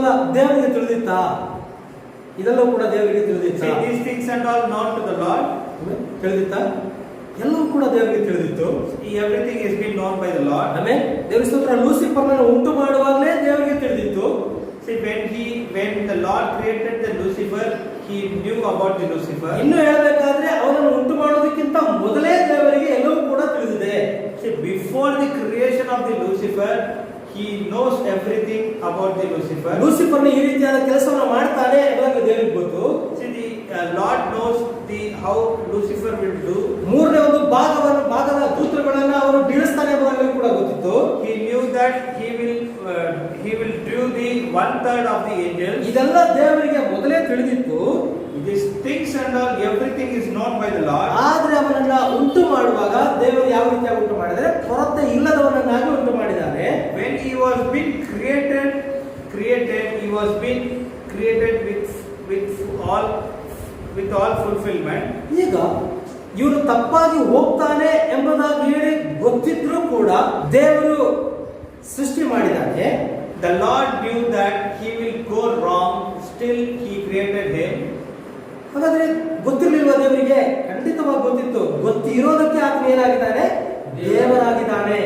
ಇದೆಲ್ಲ ದೇವರಿಗೆ ತಿಳಿದಿತ್ತಾ? ಇದೆಲ್ಲವೂ ಕೂಡ ದೇವರಿಗೆ ತಿಳಿದಿತ್ತಾ? See, these things and all known to the Lord. ತಿಳಿದಿತ್ತಾ? ಎಲ್ಲವೂ ಕೂಡ ದೇವರಿಗೆ ತಿಳಿದಿತ್ತು. Everything has been known by the Lord. ಆಮೇಲೆ ದೇವರ ಸ್ತೋತ್ರ, ಲೂಸಿಫರ್ನನ್ನು ಉಂಟು ಮಾಡುವಾಗಲೇ ದೇವರಿಗೆ ತಿಳಿದಿತ್ತು. See, when the Lord created the Lucifer, he knew about the Lucifer. ಇನ್ನು ಹೇಳಬೇಕಾದ್ರೆ ಅವನನ್ನು ಉಂಟು ಮಾಡೋದಕ್ಕಿಂತ ಮೊದಲೇ ದೇವರಿಗೆ ಎಲ್ಲವೂ ಕೂಡ ತಿಳಿದಿದೆ. See, before the creation of the Lucifer, he knows everything about the Lucifer. ಲೂಸಿಫರ್ನ ಈ ರೀತಿಯಾದ ಕೆಲಸವನ್ನು ಮಾಡ್ತಾನೆ ಎಂಬುದಾಗಿ ದೇವರಿಗೆ ಗೊತ್ತು. See, the Lord knows how Lucifer will do. ಮೂರನೇ ಒಂದು ಭಾಗದ ದೂತರುಗಳನ್ನು ಅವನು ಬೀಳಿಸ್ತಾನೆ ಎಂಬುದಾಗಿ ಕೂಡ ಗೊತ್ತಿತ್ತು. He knew that he will do the 1/3 of the angels. ಇದೆಲ್ಲ ದೇವರಿಗೆ ಮೊದಲೇ ತಿಳಿದಿತ್ತು. These things and all, everything is known by the Lord. ಆದ್ರೆ ಅವನನ್ನ ಉಂಟು ಮಾಡುವಾಗ ದೇವರು ಯಾವ ರೀತಿಯಾಗಿ ಉಂಟು ಮಾಡಿದರೆ, ಕೊರತೆ ಇಲ್ಲದವನನ್ನಾಗಿ ಉಂಟು ಮಾಡಿದ್ದಾನೆ. When he was being created, he was being created with all fulfillment. ಈಗ ಇವನು ತಪ್ಪಾಗಿ ಹೋಗ್ತಾನೆ ಎಂಬುದಾಗಿ ಹೇಳಿ ಗೊತ್ತಿದ್ರು ಕೂಡ ದೇವರು ಸೃಷ್ಟಿ ಮಾಡಿದ್ದಾನೆ. The Lord knew that he will go wrong, still he created him. ಹಾಗಾದ್ರೆ ಗೊತ್ತಿರಲಿಲ್ವ ದೇವರಿಗೆ? ಖಂಡಿತವಾಗಿ ಗೊತ್ತಿತ್ತು. ಗೊತ್ತಿರೋದಕ್ಕೆ ಆತನ ಏನಾಗಿದ್ದಾನೆ? ದೇವರಾಗಿದ್ದಾನೆ.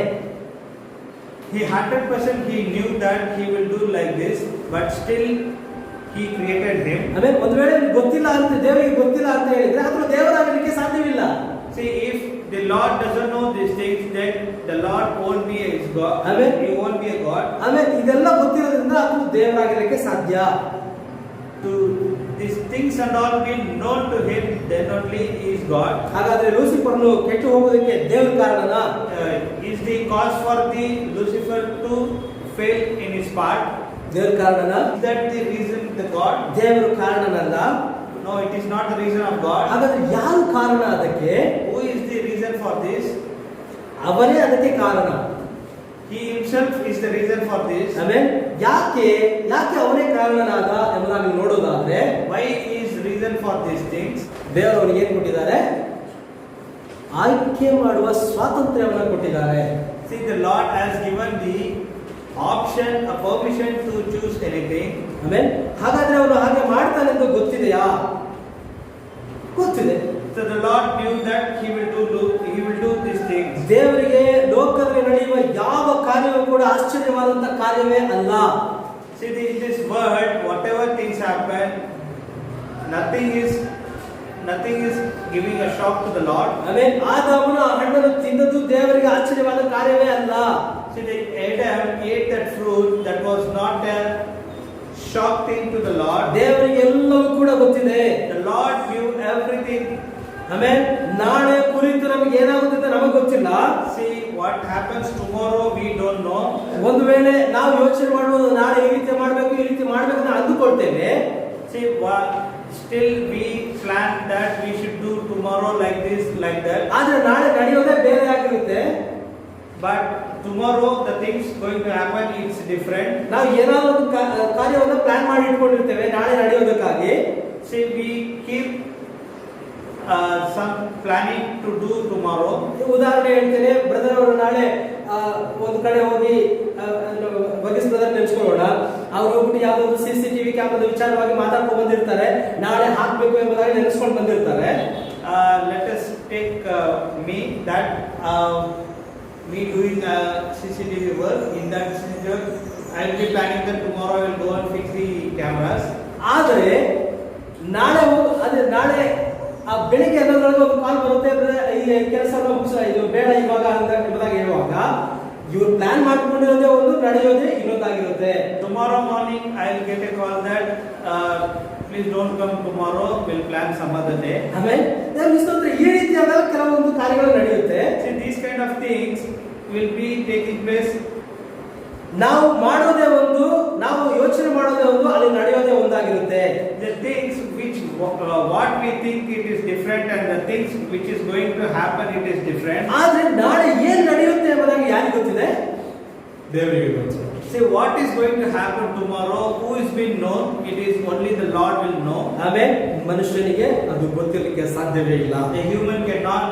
He 100% he knew that he will do like this, but still he created him. ಆಮೇಲೆ ಒಂದು ವೇಳೆ ಗೊತ್ತಿಲ್ಲ ಅಂತ, ದೇವರಿಗೆ ಗೊತ್ತಿಲ್ಲ ಅಂತ ಹೇಳಿದ್ರೆ ಆತನು ದೇವರಾಗಲಿಕ್ಕೆ ಸಾಧ್ಯವಿಲ್ಲ. See, if the Lord doesn't know these things, then the Lord won't be his God. Amen. He won't be a God. ಆಮೇಲೆ ಇದೆಲ್ಲ ಗೊತ್ತಿರೋದ್ರಿಂದ ಆತನು ದೇವರಾಗಲಿಕ್ಕೆ ಸಾಧ್ಯ. To these things and all being known to him, then only he is God. ಹಾಗಾದ್ರೆ ಲೂಸಿಫರ್ನು ಕೆಟ್ಟು ಹೋಗೋದಕ್ಕೆ ದೇವರ ಕಾರಣನಾ? Is the cause for the Lucifer to fail in his part? ದೇವರ ಕಾರಣನಾ? Is that the reason the God? ದೇವರು ಕಾರಣನಲ್ಲ. No, it is not the reason of God. ಹಾಗಾದ್ರೆ ಯಾರು ಕಾರಣ ಅದಕ್ಕೆ? Who is the reason for this? ಅವನೇ ಅದಕ್ಕೆ ಕಾರಣ. He himself is the reason for this. ಆಮೇಲೆ ಯಾಕೆ ಅವನೇ ಕಾರಣನಾದ ಎಂಬುದಾಗಿ ನೋಡೋದಾದ್ರೆ, Why is reason for these things? ದೇವರು ಅವನಿಗೆ ಏನು ಕೊಟ್ಟಿದ್ದಾರೆ? ಆಯ್ಕೆ ಮಾಡುವ ಸ್ವಾತಂತ್ರ್ಯವನ್ನು ಕೊಟ್ಟಿದ್ದಾರೆ. See, the Lord has given the option, a permission to choose anything. ಆಮೇಲೆ ಹಾಗಾದ್ರೆ ಅವನು ಹಾಗೆ ಮಾಡ್ತಾನೆ ಅಂತ ಗೊತ್ತಿದೆಯಾ? ಗೊತ್ತಿದೆ. So the Lord knew that he will do these things. ದೇವರಿಗೆ ಲೋಕದಲ್ಲಿ ನಡೆಯುವ ಯಾವ ಕಾರ್ಯವೂ ಕೂಡ ಆಶ್ಚರ್ಯವಾದಂತ ಕಾರ್ಯವೇ ಅಲ್ಲ. See, in this world, whatever things happen, nothing is giving a shock to the Lord. ಆಮೇಲೆ ಆದಾಮನ ಹಣ್ಣನ್ನು ತಿಂದದ್ದು ದೇವರಿಗೆ ಆಶ್ಚರ್ಯವಾದ ಕಾರ್ಯವೇ ಅಲ್ಲ. See, Adam ate that fruit, that was not a shock thing to the Lord. ದೇವರಿಗೆ ಎಲ್ಲವೂ ಕೂಡ ಗೊತ್ತಿದೆ. The Lord knew everything. ಆಮೇಲೆ ನಾಳೆ ಕುರಿತು ನಮಗೆ ಏನಾಗುತ್ತೆ ಅಂತ ನಮಗೆ ಗೊತ್ತಿಲ್ಲ. See, what happens tomorrow we don't know. ಒಂದು ವೇಳೆ ನಾವು ಯೋಚನೆ ಮಾಡುವುದು ನಾಳೆ ಈ ರೀತಿ ಮಾಡಬೇಕು ಅಂತ ಅಂದುಕೊಳ್ತೇವೆ. See, still we plan that we should do tomorrow like this, like that. ಆದ್ರೆ ನಾಳೆ ನಡೆಯೋದೇ ಬೇರೆ ಆಗಿರುತ್ತೆ. But tomorrow the things going to happen, it's different. ನಾವು ಏನಾದರೂ ಒಂದು ಕಾರ್ಯವನ್ನು ಪ್ಲಾನ್ ಮಾಡಿ ಇಟ್ಕೊಂಡಿರ್ತೇವೆ ನಾಳೆ ನಡೆಯೋದಕ್ಕಾಗಿ. See, we keep some planning to do tomorrow. ಉದಾಹರಣೆ ಹೇಳ್ತೇನೆ, ಬ್ರದರ್ ಅವರು ನಾಳೆ ಒಂದು ಕಡೆ ಹೋಗಿ ಬಗೆಸ್ ಬ್ರದರ್ ನೆನೆಸ್ಕೊಳ್ಳೋಣ. ಅವ್ರು ಹೋಗ್ಬಿಟ್ಟು ಯಾವ್ದಾದ್ರು CCTV ಕ್ಯಾಮರಾದ ವಿಚಾರವಾಗಿ ಮಾತಾಡ್ಕೊಂಡು ಬಂದಿರ್ತಾರೆ. ನಾಳೆ ಹಾಕ್ಬೇಕು ಎಂಬುದಾಗಿ ನೆನೆಸ್ಕೊಂಡು ಬಂದಿರ್ತಾರೆ. Let us take me doing CCTV work. In that CCTV, I will be planning that tomorrow I will go and fix the cameras. ಆದರೆ ನಾಳೆ ಬೆಳಿಗ್ಗೆ ಅನ್ನೋದ್ರೊಳಗೆ ಒಂದು ಕಾಲ್ ಬರುತ್ತೆ, ಈ ಕೆಲಸವನ್ನು ಮುಗಿಸ, ಇದು ಬೇಡ ಇವಾಗ ಅಂತ ಎಂಬುದಾಗಿ ಹೇಳುವಾಗ ಇವ್ರು ಪ್ಲಾನ್ ಮಾಡ್ಕೊಂಡಿರೋದೇ ಒಂದು, ನಡೆಯೋದೇ ಇನ್ನೊಂದಾಗಿರುತ್ತೆ. Tomorrow morning I will get a call that please don't come tomorrow, we'll plan some other day. ಆಮೇಲೆ ಈ ರೀತಿಯಾದ ಕೆಲವೊಂದು ಕಾರ್ಯಗಳು ನಡೆಯುತ್ತೆ. See, these kind of things will be taking place. ನಾವು ಮಾಡೋದೇ ಒಂದು, ನಾವು ಯೋಚನೆ ಮಾಡೋದೇ ಒಂದು, ಅಲ್ಲಿ ನಡೆಯೋದೇ ಒಂದಾಗಿರುತ್ತೆ. The things which what we think it is different, and the things which is going to happen it is different. ಆದ್ರೆ ನಾಳೆ ಏನು ನಡೆಯುತ್ತೆ ಎಂಬುದಾಗಿ ಯಾರಿಗೆ ಗೊತ್ತಿದೆ? ದೇವರಿಗೆ ಗೊತ್ತು. See, what is going to happen tomorrow, who is being known, it is only the Lord will know. ಆಮೇಲೆ ಮನುಷ್ಯನಿಗೆ ಅದು ಗೊತ್ತಿರಲಿಕ್ಕೆ ಸಾಧ್ಯವೇ ಇಲ್ಲ. A human cannot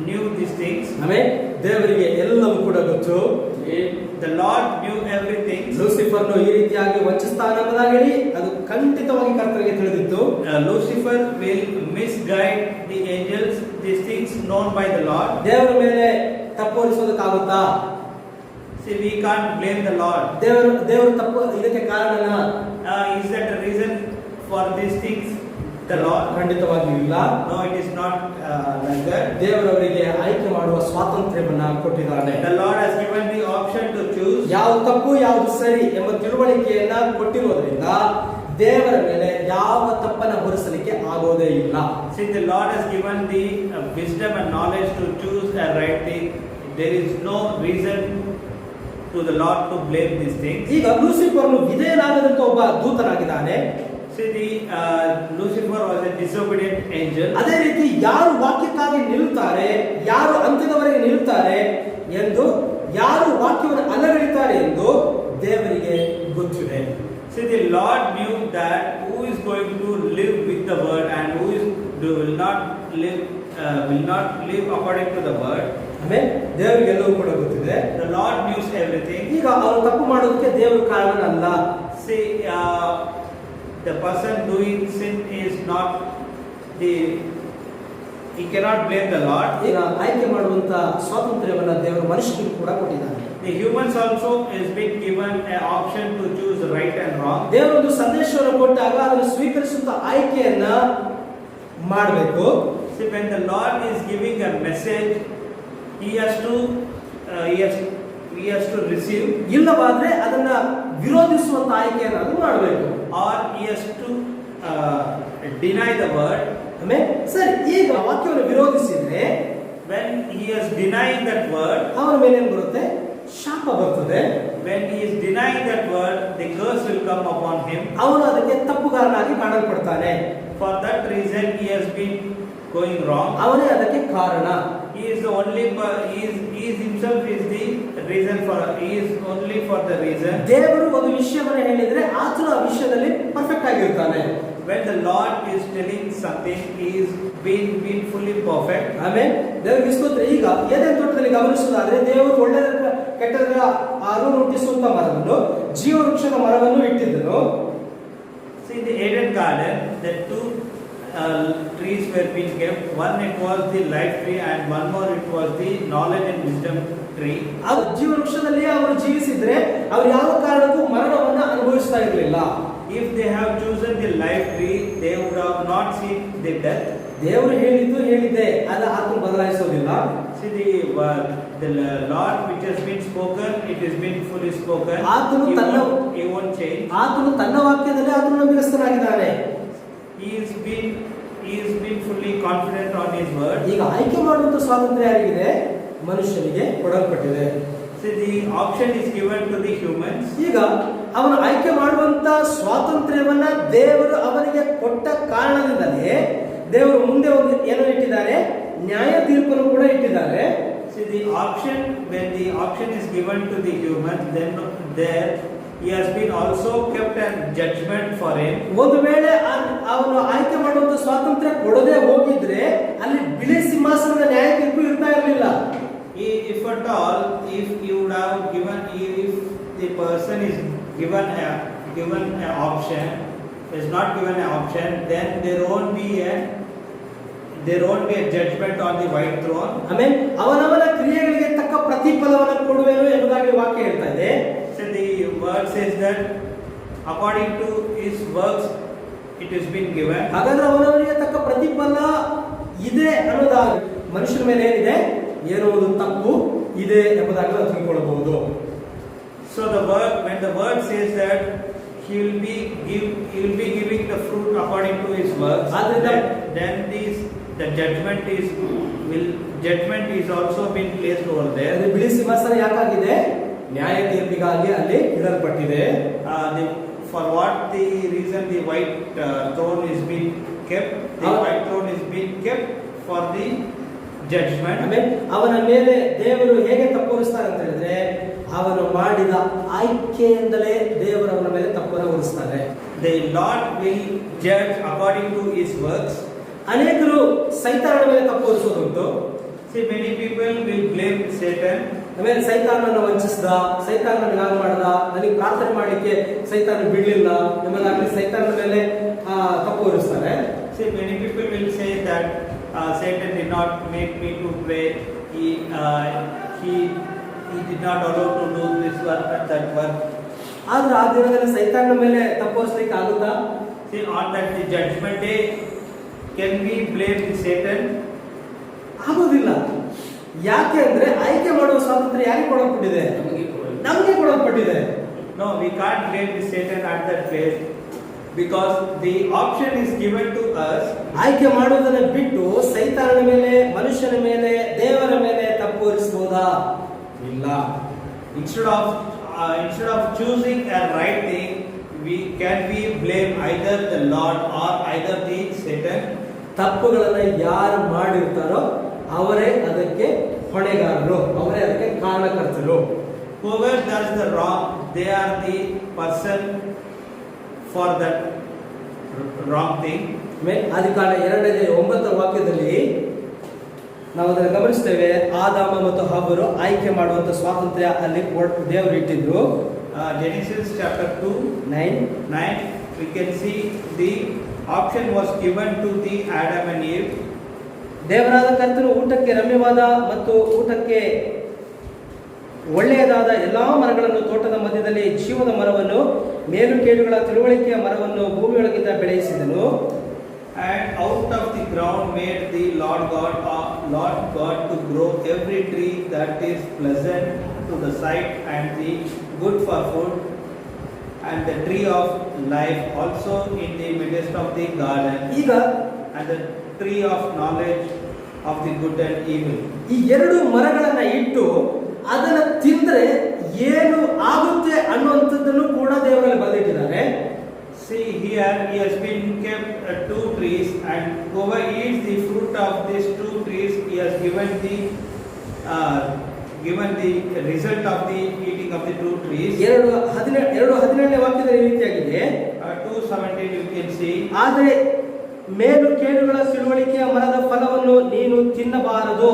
knew these things. ಆಮೇಲೆ ದೇವರಿಗೆ ಎಲ್ಲವೂ ಕೂಡ ಗೊತ್ತು. If the Lord knew everything. ಲೂಸಿಫರ್ನು ಈ ರೀತಿಯಾಗಿ ವಂಚಿಸ್ತಾನೆಂಬುದಾಗಿ ಹೇಳಿ ಅದು ಖಂಡಿತವಾಗಿ ಕರ್ತನಿಗೆ ತಿಳಿದಿತ್ತು. Lucifer will misguide the angels, these things known by the Lord. ದೇವರ ಮೇಲೆ ತಪ್ಪು ಹೊರಿಸೋದಕ್ಕಾಗುತ್ತಾ? See, we can't blame the Lord. ದೇವರು ತಪ್ಪು ಇದಕ್ಕೆ ಕಾರಣನ? Is that the reason for these things? The Lord? ಖಂಡಿತವಾಗಿಯೂ ಇಲ್ಲ. No, it is not like that. ದೇವರವರಿಗೆ ಆಯ್ಕೆ ಮಾಡುವ ಸ್ವಾತಂತ್ರ್ಯವನ್ನ ಕೊಟ್ಟಿದ್ದಾನೆ. The Lord has given the option to choose. ಯಾವುದು ತಪ್ಪು ಯಾವುದು ಸರಿ ಎಂಬ ತಿಳುವಳಿಕೆಯನ್ನ ಕೊಟ್ಟಿರೋದ್ರಿಂದ ದೇವರ ಮೇಲೆ ಯಾವ ತಪ್ಪನ್ನ ಹೊರಿಸಲಿಕ್ಕೆ ಆಗೋದೇ ಇಲ್ಲ. See, the Lord has given the wisdom and knowledge to choose a right thing. There is no reason to the Lord to blame these things. ಈಗ ಲೂಸಿಫರ್ನು ವಿಧೇಯನಾಗದಂತ ಒಬ್ಬ ದೂತನಾಗಿದ್ದಾನೆ. See, the Lucifer was a disobedient angel. ಅದೇ ರೀತಿ ಯಾರು ವಾಕ್ಯಕ್ಕಾಗಿ ನಿಲ್ಲುತ್ತಾರೆ, ಯಾರು ಅಂತ್ಯದವರೆಗೆ ನಿಲ್ಲುತ್ತಾರೆ ಎಂದು, ಯಾರು ವಾಕ್ಯವನ್ನು ಅಲ್ಲಗಳೆಯುತ್ತಾರೆ ಎಂದು ದೇವರಿಗೆ ಗೊತ್ತಿದೆ. See, the Lord knew that who is going to live with the word and who will not live according to the word. ಆಮೇಲೆ ದೇವರಿಗೆ ಎಲ್ಲವೂ ಕೂಡ ಗೊತ್ತಿದೆ. The Lord knows everything. ಈಗ ಅವರು ತಪ್ಪು ಮಾಡೋದಕ್ಕೆ ದೇವರು ಕಾರಣನಲ್ಲ. See, the person doing sin is not he cannot blame the Lord. ಈಗ ಆಯ್ಕೆ ಮಾಡುವಂತ ಸ್ವಾತಂತ್ರ್ಯವನ್ನ ದೇವರು ಮನುಷ್ಯನಿಗೆ ಕೂಡ ಕೊಟ್ಟಿದ್ದಾನೆ. The humans also is been given an option to choose right and wrong. ದೇವರೊಂದು ಸಂದೇಶವನ್ನು ಕೊಟ್ಟಾಗ ಅದನ್ನು ಸ್ವೀಕರಿಸುವಂತ ಆಯ್ಕೆಯನ್ನ ಮಾಡಬೇಕು. See, when the Lord is giving a message, he has to receive. ಇಲ್ಲವಾದ್ರೆ ಅದನ್ನ ವಿರೋಧಿಸುವಂತ ಆಯ್ಕೆಯನ್ನು ಅದು ಮಾಡಬೇಕು. Or he has to deny the word. ಆಮೇಲೆ ಸರಿ, ಈಗ ವಾಕ್ಯವನ್ನು ವಿರೋಧಿಸಿದ್ರೆ when he is denying that word, ಅವನ ಮೇಲೆ ಏನು ಬರುತ್ತೆ? ಶಾಪ ಬರ್ತದೆ. when he is denying that word, the curse will come upon him. ಅವನು ಅದಕ್ಕೆ ತಪ್ಪುಗಾರನಾಗಿ ಕಾಣಲ್ಪಡ್ತಾನೆ. For that reason he has been going wrong. ಅವನೇ ಅದಕ್ಕೆ ಕಾರಣ. He is the only he is himself is the reason for he is only for the reason. ದೇವರು ಒಂದು ವಿಷಯವನ್ನು ಹೇಳಿದ್ರೆ ಆತನು ಆ ವಿಷಯದಲ್ಲಿ ಪರ್ಫೆಕ್ಟ್ ಆಗಿರ್ತಾನೆ. When the Lord is telling something, he is been fully perfect. ಆಮೇಲೆ ದೇವರಿಗೆ ಸ್ತೋತ್ರ. ಈಗ ಏದೇನ್ ತೋಟದಲ್ಲಿ ಗಮನಿಸುವುದಾದ್ರೆ ದೇವರು ಒಳ್ಳೆಯದರ ಕೆಟ್ಟದರ ಅರಿವು ಹುಟ್ಟಿಸುವಂತ ಮರವನ್ನು, ಜೀವ ವೃಕ್ಷದ ಮರವನ್ನು ಇಟ್ಟಿದ್ದನು. See, the Eden garden, the two trees were being kept. One it was the life tree and one more it was the knowledge and wisdom tree. ಆ ಜೀವ ವೃಕ್ಷದಲ್ಲಿ ಅವರು ಜೀವಿಸಿದ್ರೆ ಅವರು ಯಾವ ಕಾರಣಕ್ಕೂ ಮರಣವನ್ನ ಅನುಭವಿಸ್ತಾ ಇರಲಿಲ್ಲ. If they have chosen the life tree, they would have not seen the death. ದೇವರು ಹೇಳಿದ್ದೆ ಅದು ಆತನು ಬದಲಾಯಿಸೋದಿಲ್ಲ. See, the Lord which has been spoken, it has been fully spoken. He won't change. ಆತನು ತನ್ನ ವಾಕ್ಯದಲ್ಲಿ ಆತನು ನಂಬಿಗಸ್ತನಾಗಿದ್ದಾನೆ. He is been fully confident on his word. ಈಗ ಆಯ್ಕೆ ಮಾಡುವಂತ ಸ್ವಾತಂತ್ರ್ಯ ಯಾರಿಗಿದೆ? ಮನುಷ್ಯನಿಗೆ ಕೊಡಲ್ಪಟ್ಟಿದೆ. See, the option is given to the humans. ಈಗ ಅವನು ಆಯ್ಕೆ ಮಾಡುವಂತ ಸ್ವಾತಂತ್ರ್ಯವನ್ನ ದೇವರು ಅವನಿಗೆ ಕೊಟ್ಟ ಕಾರಣದಿಂದಲೇ ದೇವರು ಮುಂದೆ ಒಂದು ಏನನ್ನು ಇಟ್ಟಿದ್ದಾರೆ? ನ್ಯಾಯ ತೀರ್ಪನ್ನು ಕೂಡ ಇಟ್ಟಿದ್ದಾರೆ. See, the option, when the option is given to the human, then there he has been also kept a judgment for him. ಒಂದು ವೇಳೆ ಅವನು ಆಯ್ಕೆ ಮಾಡುವಂತ ಸ್ವಾತಂತ್ರ್ಯ ಕೊಡದೆ ಹೋಗಿದ್ರೆ ಅಲ್ಲಿ ಬಿಳಿ ಸಿಂಹಾಸನದ ನ್ಯಾಯ ತೀರ್ಪು ಇರ್ತಾ ಇರಲಿಲ್ಲ. If at all, if you would have given, if the person is given an option, is not given an option, then there won't be a judgment on the white throne. ಆಮೇಲೆ ಅವನವನ ಕ್ರಿಯೆಗಳಿಗೆ ತಕ್ಕ ಪ್ರತಿಫಲವನ್ನು ಕೊಡುವೆನು ಎಂಬುದಾಗಿ ವಾಕ್ಯ ಹೇಳ್ತಾ ಇದೆ. So the word says that according to his works it has been given. ಹಾಗಾದ್ರೆ ಅವನವನಿಗೆ ತಕ್ಕ ಪ್ರತಿಫಲ ಇದೆ ಅನ್ನೋದಾಗಿ ಮನುಷ್ಯನ ಮೇಲೆ ಏನಿದೆ? ಏನೋ ಒಂದು ತಪ್ಪು ಇದೆ ಎಂಬುದಾಗಿ ನಾವು ತಿಳ್ಕೊಳ್ಳಬಹುದು. So when the word says that he will be giving the fruit according to his works, then the judgment is also been placed over there. ಬಿಳಿ ಸಿಂಹಾಸನ ಯಾಕಾಗಿದೆ? ನ್ಯಾಯ ತೀರ್ಪಿಗಾಗಿ ಅಲ್ಲಿ ಇಡಲ್ಪಟ್ಟಿದೆ. For what the reason the white throne is being kept? The white throne is being kept for the judgment. ಆಮೇಲೆ ಅವನ ಮೇಲೆ ದೇವರು ಹೇಗೆ ತಪ್ಪು ಹೊರಿಸ್ತಾರೆ ಅಂತ ಹೇಳಿದ್ರೆ ಅವನು ಮಾಡಿದ ಆಯ್ಕೆಯಿಂದಲೇ ದೇವರು ಅವನ ಮೇಲೆ ತಪ್ಪನ್ನು ಹೊರಿಸ್ತಾರೆ. The Lord will judge according to his works. ಅನೇಕರು ಸೈತಾನನ ಮೇಲೆ ತಪ್ಪು ಹೊರಿಸೋದುಂಟು. See, many people will blame Satan. ಆಮೇಲೆ ಸೈತಾನನ ವಂಚಿಸಿದ, ಸೈತಾನ ನನಗೆ ಹಾಗೆ ಮಾಡ್ದ, ನನಗೆ ಪ್ರಾರ್ಥನೆ ಮಾಡಲಿಕ್ಕೆ ಸೈತಾನ ಬಿಡ್ಲಿಲ್ಲ ಎಂಬುದಾಗಲಿ ಸೈತಾನನ ಮೇಲೆ ತಪ್ಪು ಹೊರಿಸ್ತಾರೆ. See, many people will say that Satan did not make me to pray. He did not allow to do this work and that work. ಆದ್ರೆ ಆ ದಿನದಲ್ಲಿ ಸೈತಾನನ ಮೇಲೆ ತಪ್ಪು ಹೊರಿಸಲಿಕ್ಕೆ ಆಗುತ್ತಾ? See, on that the judgment day, can we blame Satan? ಆಗೋದಿಲ್ಲ. ಯಾಕೆ ಅಂದ್ರೆ ಆಯ್ಕೆ ಮಾಡುವ ಸ್ವಾತಂತ್ರ್ಯ ಯಾರಿಗೆ ಕೊಡಲ್ಪಟ್ಟಿದೆ? ನಮಗೆ ಕೊಡಲ್ಪಟ್ಟಿದೆ. No, we can't blame the Satan at that place because the option is given to us. ಆಯ್ಕೆ ಮಾಡುವುದನ್ನು ಬಿಟ್ಟು ಸೈತಾನನ ಮೇಲೆ, ಮನುಷ್ಯನ ಮೇಲೆ, ದೇವರ ಮೇಲೆ ತಪ್ಪು ಹೊರಿಸಬಹುದಾ? ಇಲ್ಲ. Instead of choosing a right thing, we blame either the Lord or either the Satan. ತಪ್ಪುಗಳನ್ನು ಯಾರು ಮಾಡಿರ್ತಾರೋ ಅವರೇ ಅದಕ್ಕೆ ಹೊಣೆಗಾರರು, ಅವರೇ ಅದಕ್ಕೆ ಕಾರಣಕರ್ತರು. Whoever does the wrong, they are the person for that wrong thing. ಆದಿಕಾಂಡ 2:9 ವಾಕ್ಯದಲ್ಲಿ ನಾವು ಅದನ್ನು ಗಮನಿಸ್ತೇವೆ. ಆದಾಮ ಮತ್ತು ಹವ್ವರು ಆಯ್ಕೆ ಮಾಡುವಂತ ಸ್ವಾತಂತ್ರ್ಯ ಅಲ್ಲಿ ದೇವರು ಇಟ್ಟಿದ್ರು. Genesis chapter 2:9 we can see the option was given to the Adam and Eve. ದೇವರಾದ ಕರ್ತನು ಊಟಕ್ಕೆ ರಮ್ಯವಾದ ಮತ್ತು ಊಟಕ್ಕೆ ಒಳ್ಳೆಯದಾದ ಎಲ್ಲಾ ಮರಗಳನ್ನು ತೋಟದ ಮಧ್ಯದಲ್ಲಿ ಜೀವದ ಮರವನ್ನು ಮೇಲು ಕೇಡುಗಳ ತಿಳುವಳಿಕೆಯ ಮರವನ್ನು ಭೂಮಿಯೊಳಗಿಂದ ಬೆಳೆಯಿಸಿದನು. And out of the ground made the Lord God to grow every tree that is pleasant to the sight and the good for food, and the tree of life also in the midst of the garden, and the tree of knowledge of the good and evil. ಈ ಎರಡು ಮರಗಳನ್ನ ಇಟ್ಟು ಅದನ್ನ ತಿಂದ್ರೆ ಏನು ಆಗುತ್ತೆ ಅನ್ನುವಂಥದ್ದನ್ನು ಕೂಡ ದೇವರಲ್ಲಿ ಬರೆದಿಟ್ಟಿದ್ದಾರೆ. See here, he has been kept two trees, and whoever eats the fruit of these two trees, he has given the result of the eating of the two trees. 2:17 ವಾಕ್ಯದಲ್ಲಿ ಈ ರೀತಿಯಾಗಿದೆ. 2:17 you can see. ಆದರೆ ಮೇಲು ಕೇಡುಗಳ ತಿಳುವಳಿಕೆಯ ಮರದ ಫಲವನ್ನು ನೀನು ತಿನ್ನಬಾರದು,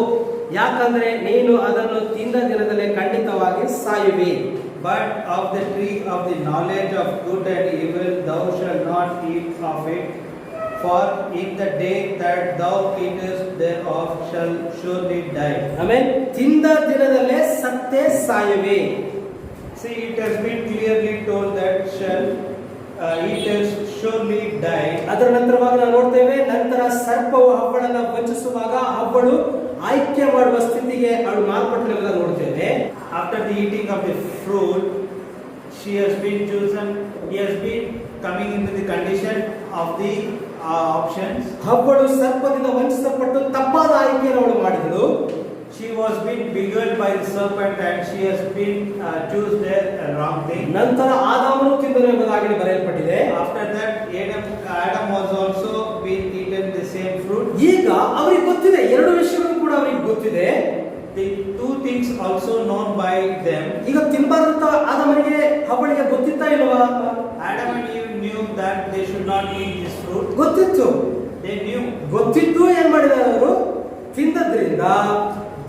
ಯಾಕಂದ್ರೆ ನೀನು ಅದನ್ನು ತಿಂದ ದಿನದಲ್ಲೇ ಖಂಡಿತವಾಗಿ ಸಾಯುವಿ. But of the tree of the knowledge of good and evil thou shalt not eat of it, for in the day that thou eatest thereof shall surely die. Amen. ತಿಂದ ದಿನದಲ್ಲೇ ಸತ್ತೇ ಸಾಯುವಿ. See, it has been clearly told that shall eaters surely die. ಅದರ ನಂತರವಾಗಿ ನಾವು ನೋಡ್ತೇವೆ, ನಂತರ ಸರ್ಪವು ಹವ್ವಳನ್ನ ವಂಚಿಸುವಾಗ ಹವ್ವಳು ಆಯ್ಕೆ ಮಾಡುವ ಸ್ಥಿತಿಗೆ ಅವಳು ಮಾರ್ಪಟ್ಟಳೆಲ್ಲ ನೋಡ್ತೇವೆ. After the eating of the fruit, she has been chosen. He has been coming into the condition of the options. ಹವ್ವಳು ಸರ್ಪದಿಂದ ವಂಚಿಸಲ್ಪಟ್ಟು ತಪ್ಪಾದ ಆಯ್ಕೆಯನ್ನು ಅವಳು ಮಾಡಿದಳು. She was being beguiled by the serpent and she has been choose the wrong thing. ನಂತರ ಆದಾಮನು ತಿಂದನು ಎಂಬುದಾಗಿ ಬರೆಯಲ್ಪಟ್ಟಿದೆ. After that, Adam was also been eaten the same fruit. ಈಗ ಅವರಿಗೆ ಗೊತ್ತಿದೆ, ಎರಡು ವಿಷಯಗಳು ಕೂಡ ಅವರಿಗೆ ಗೊತ್ತಿದೆ. The two things also known by them. ಈಗ ತಿನ್ನಬಾರದು ಆದಾಮನಿಗೆ ಹವ್ವಳಿಗೆ ಗೊತ್ತಿತ್ತಾ ಇಲ್ವಾ? Adam and Eve knew that they should not eat this fruit. ಗೊತ್ತಿತ್ತು. They knew. ಗೊತ್ತಿದ್ದು ಏನ್ ಮಾಡಿದ್ದಾರೆ ಅವರು? ತಿಂದದ್ರಿಂದ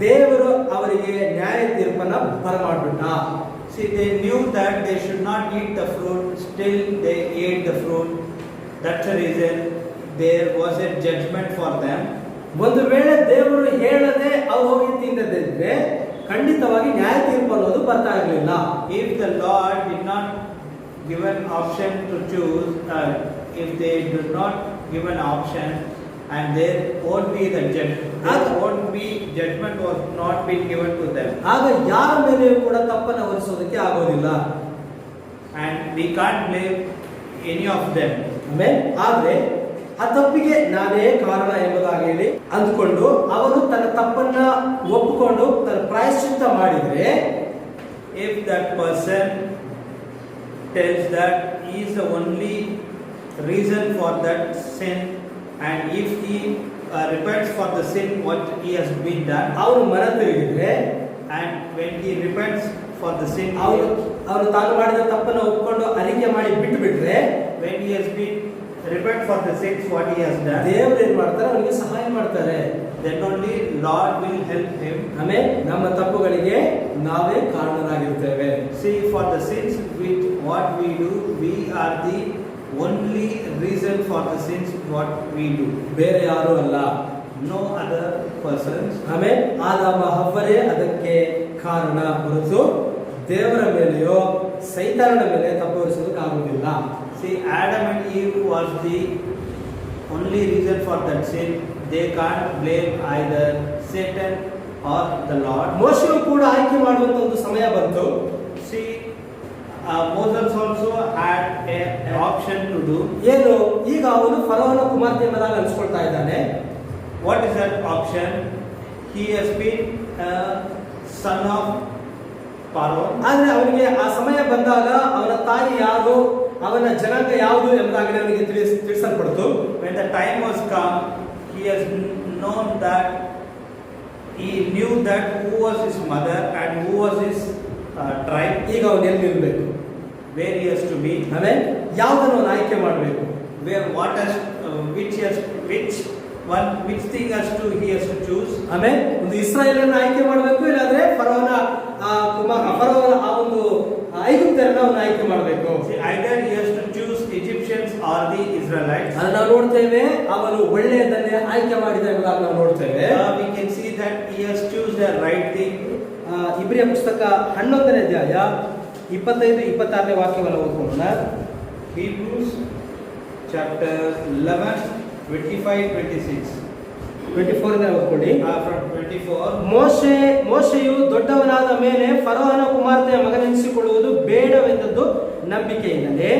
ದೇವರು ಅವರಿಗೆ ನ್ಯಾಯ ತೀರ್ಪನ್ನ ಬರಮಾಡ್ಬಿಟ್ಟ. See, they knew that they should not eat the fruit, still they ate the fruit. That's the reason there was a judgment for them. ಒಂದು ವೇಳೆ ದೇವರು ಹೇಳದೆ ಅವ್ರು ಹೋಗಿ ತಿಂದದಿದ್ರೆ ಖಂಡಿತವಾಗಿ ನ್ಯಾಯ ತೀರ್ಪು ಅನ್ನೋದು ಬರ್ತಾ ಇರಲಿಲ್ಲ. If the Lord did not give an option to choose, if they did not give an option, and there won't be the judgment was not been given to them. ಆಗ ಯಾರ ಮೇಲೆಯೂ ಕೂಡ ತಪ್ಪನ್ನು ಹೊರಿಸೋದಕ್ಕೆ ಆಗೋದಿಲ್ಲ. And we can't blame any of them. ಆಮೇಲೆ ಆದ್ರೆ ಆ ತಪ್ಪಿಗೆ ನಾನೇ ಕಾರಣ ಎಂಬುದಾಗಿ ಹೇಳಿ ಅಂದ್ಕೊಂಡು ಅವನು ತನ್ನ ತಪ್ಪನ್ನ ಒಪ್ಪಿಕೊಂಡು ತನ್ನ ಪ್ರಾಯಶ್ಚಿತ್ತ ಮಾಡಿದ್ರೆ, if that person tells that he is the only reason for that sin, and if he repents for the sin what he has been done, ಅವನು ಮನ ತಿರುಗಿದ್ರೆ, and when he repents for the sin, ಅವನು ತಾನು ಮಾಡಿದ ತಪ್ಪನ್ನು ಒಪ್ಪಿಕೊಂಡು ಅರಿಕೆ ಮಾಡಿ ಬಿಟ್ಟು ಬಿಟ್ರೆ, when he has been repent for the sins what he has done, ದೇವರು ಏನ್ ಮಾಡ್ತಾರೆ, ಅವನಿಗೆ ಸಹಾಯ ಮಾಡ್ತಾರೆ. then only Lord will help him. ಆಮೇಲೆ ನಮ್ಮ ತಪ್ಪುಗಳಿಗೆ ನಾವೇ ಕಾರಣರಾಗಿರ್ತೇವೆ. See, for the sins which what we do, we are the only reason for the sins what we do. ಬೇರೆ ಯಾರು ಅಲ್ಲ. No other persons. ಆಮೇಲೆ ಆದಾಮ ಹವ್ವರೇ ಅದಕ್ಕೆ ಕಾರಣ ಹೊರತು ದೇವರ ಮೇಲೆಯೋ ಸೈತಾನನ ಮೇಲೆ ತಪ್ಪು ಹೊರಿಸೋದಕ್ಕಾಗುವುದಿಲ್ಲ. See, Adam and Eve was the only reason for that sin. They can't blame either Satan or the Lord. ಮೋಶೆಯು ಕೂಡ ಆಯ್ಕೆ ಮಾಡುವಂತ ಒಂದು ಸಮಯ ಬಂತು. See, Moses also had an option to do. ಏನು, ಈಗ ಅವನು ಫರೋಹನ ಕುಮಾರ್ತೆ ಎಂಬುದಾಗಿ ಅನ್ಸ್ಕೊಳ್ತಾ ಇದ್ದಾನೆ. What is that option? He has been a son of Pharaoh. ಆದ್ರೆ ಅವನಿಗೆ ಆ ಸಮಯ ಬಂದಾಗ ಅವನ ತಾಯಿ ಯಾರು, ಅವನ ಜನಾಂಗ ಯಾವುದು ಎಂಬುದಾಗಿ ಅವನಿಗೆ ತಿಳಿಸಲ್ಪಡ್ತು. When the time was come, he has known that he knew that who was his mother and who was his tribe. ಈಗ ಅವನು ಎಲ್ಲಿ ನಿಲ್ಬೇಕು, where he has to be. ಆಮೇಲೆ ಯಾವುದನ್ನು ಅವನು ಆಯ್ಕೆ ಮಾಡಬೇಕು, Where what has which thing he has to choose. ಆಮೇಲೆ ಒಂದು ಇಸ್ರಾಯೇಲನ್ನು ಆಯ್ಕೆ ಮಾಡಬೇಕು, ಇಲ್ಲಾಂದ್ರೆ ಫರೋಹನ ಫರೋಹನ ಆ ಒಂದು ಐಗುಪ್ತರನ್ನ ಅವನು ಆಯ್ಕೆ ಮಾಡಬೇಕು. Either he has to choose Egyptians or the Israelites. ಅದನ್ನ ನಾವು ನೋಡ್ತೇವೆ, ಅವನು ಒಳ್ಳೆಯದನ್ನೇ ಆಯ್ಕೆ ಮಾಡಿದ ಎಂಬುದಾಗಿ ನಾವು ನೋಡ್ತೇವೆ. We can see that he has choose the right thing. ಇಬ್ರಿಯ ಪುಸ್ತಕ 11ನೇ ಅಧ್ಯಾಯ 25-26 ವಾಕ್ಯವನ್ನು ಓದ್ಕೊಳ್ಳೋಣ. Hebrews chapter 11 25-26. 24 ಓದ್ಕೊಳ್ಳಿ. From 24. ಮೋಶೆಯು ದೊಡ್ಡವನಾದ ಮೇಲೆ ಫರೋಹನ ಕುಮಾರ್ತೆಯ ಮಗನೆನಿಸಿಕೊಳ್ಳುವುದು ಬೇಡವೆಂದದ್ದು ನಂಬಿಕೆಯಿಂದಲೇ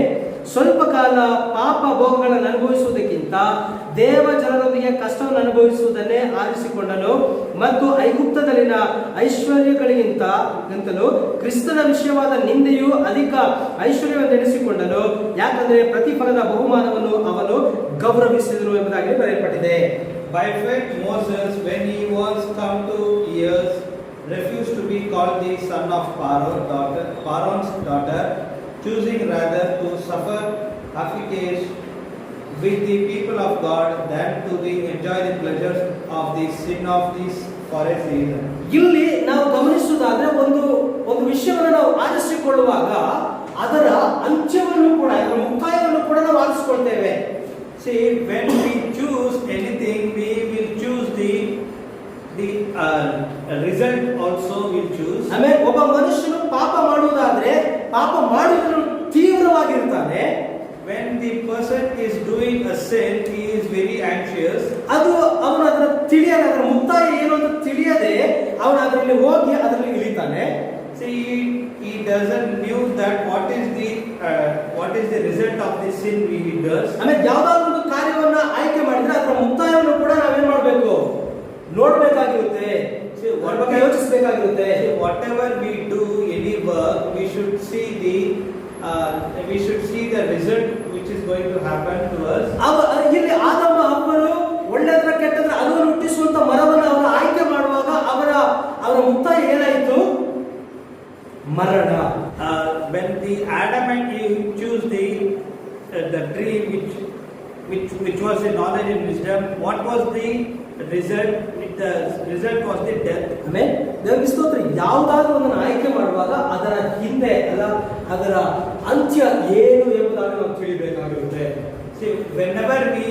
ಸ್ವಲ್ಪ ಕಾಲ ಪಾಪ ಭೋಗಗಳನ್ನು ಅನುಭವಿಸುವುದಕ್ಕಿಂತ ದೇವ ಜನರೊಂದಿಗೆ ಕಷ್ಟವನ್ನು ಅನುಭವಿಸುವುದನ್ನೇ ಆರಿಸಿಕೊಂಡನು ಮತ್ತು ಐಗುಪ್ತದಲ್ಲಿನ ಐಶ್ವರ್ಯಗಳಿಗಿಂತಲೂ ಕ್ರಿಸ್ತನ ವಿಷಯವಾದ ನಿಂದೆಯು ಅಧಿಕ ಐಶ್ವರ್ಯವೆಂದೆನಿಸಿಕೊಂಡನು, ಯಾಕಂದರೆ ಪ್ರತಿಫಲದ ಬಹುಮಾನವನ್ನು ಅವನು ಗೌರವಿಸಿದನು ಎಂಬುದಾಗಿ ಬರೆಯಲ್ಪಟ್ಟಿದೆ. By faith Moses, when he was come to years, refused to be called the son of Pharaoh's daughter, choosing rather to suffer afflictions with the people of God than to enjoy the pleasures of the sin of this for a season. ಇಲ್ಲಿ ನಾವು ಗಮನಿಸುವುದಾದ್ರೆ ಒಂದು ವಿಷಯವನ್ನು ನಾವು ಆರಿಸಿಕೊಳ್ಳುವಾಗ ಅದರ ಅಂತ್ಯವನ್ನು ಕೂಡ, ಅದರ ಮುಕ್ತಾಯವನ್ನು ಕೂಡ ನಾವು ಆರಿಸಿಕೊಳ್ತೇವೆ. See, when we choose anything, we will choose the result also will choose. ಆಮೇಲೆ ಒಬ್ಬ ಮನುಷ್ಯನು ಪಾಪ ಮಾಡುವುದಾದ್ರೆ ಪಾಪ ಮಾಡುವುದನ್ನು ತೀವ್ರವಾಗಿರ್ತಾನೆ. When the person is doing a sin, he is very anxious. ಅವನು ಅದರ ತಿಳಿಯದೆ, ಅದರ ಮುಕ್ತಾಯ ಏನು ಅಂತ ತಿಳಿಯದೆ ಅವನು ಅದರಲ್ಲಿ ಹೋಗಿ ಅದರಲ್ಲಿ ಇಳಿತಾನೆ. See, he doesn't knew that what is the result of the sin he does. ಆಮೇಲೆ ಯಾವುದಾದ್ರೂ ಒಂದು ಕಾರ್ಯವನ್ನ ಆಯ್ಕೆ ಮಾಡಿದ್ರೆ ಅದರ ಮುಕ್ತಾಯವನ್ನು ಕೂಡ ನಾವೇನ್ ಮಾಡಬೇಕು, ನೋಡ್ಬೇಕಾಗಿರುತ್ತೆ, ಅದರ ಬಗ್ಗೆ ಯೋಚಿಸಬೇಕಾಗಿರುತ್ತೆ. Whatever we do, any work, we should see the result which is going to happen to us. ಇಲ್ಲಿ ಆದಾಮ ಹವ್ವರು ಒಳ್ಳೆಯದರ ಕೆಟ್ಟದರ ಅದನ್ನು ಹುಟ್ಟಿಸುವಂತ ಮರವನ್ನು ಅವರು ಆಯ್ಕೆ ಮಾಡುವಾಗ ಅವರ ಮುಕ್ತಾಯ ಏನಾಯಿತು? ಮರಣ. When the Adam and Eve choose the tree which was the knowledge and wisdom, what was the result? The result was the death. ಆಮೇಲೆ ದೇವರಿಗೆ ಸ್ತೋತ್ರ. ಯಾವುದಾದ್ರೂ ಒಂದನ್ನು ಆಯ್ಕೆ ಮಾಡುವಾಗ ಅದರ ಹಿಂದೆ ಅದರ ಅಂತ್ಯ ಏನು ಎಂಬುದಾಗಿ ನಾವು ತಿಳಿಬೇಕಾಗಿರುತ್ತೆ. See, whenever we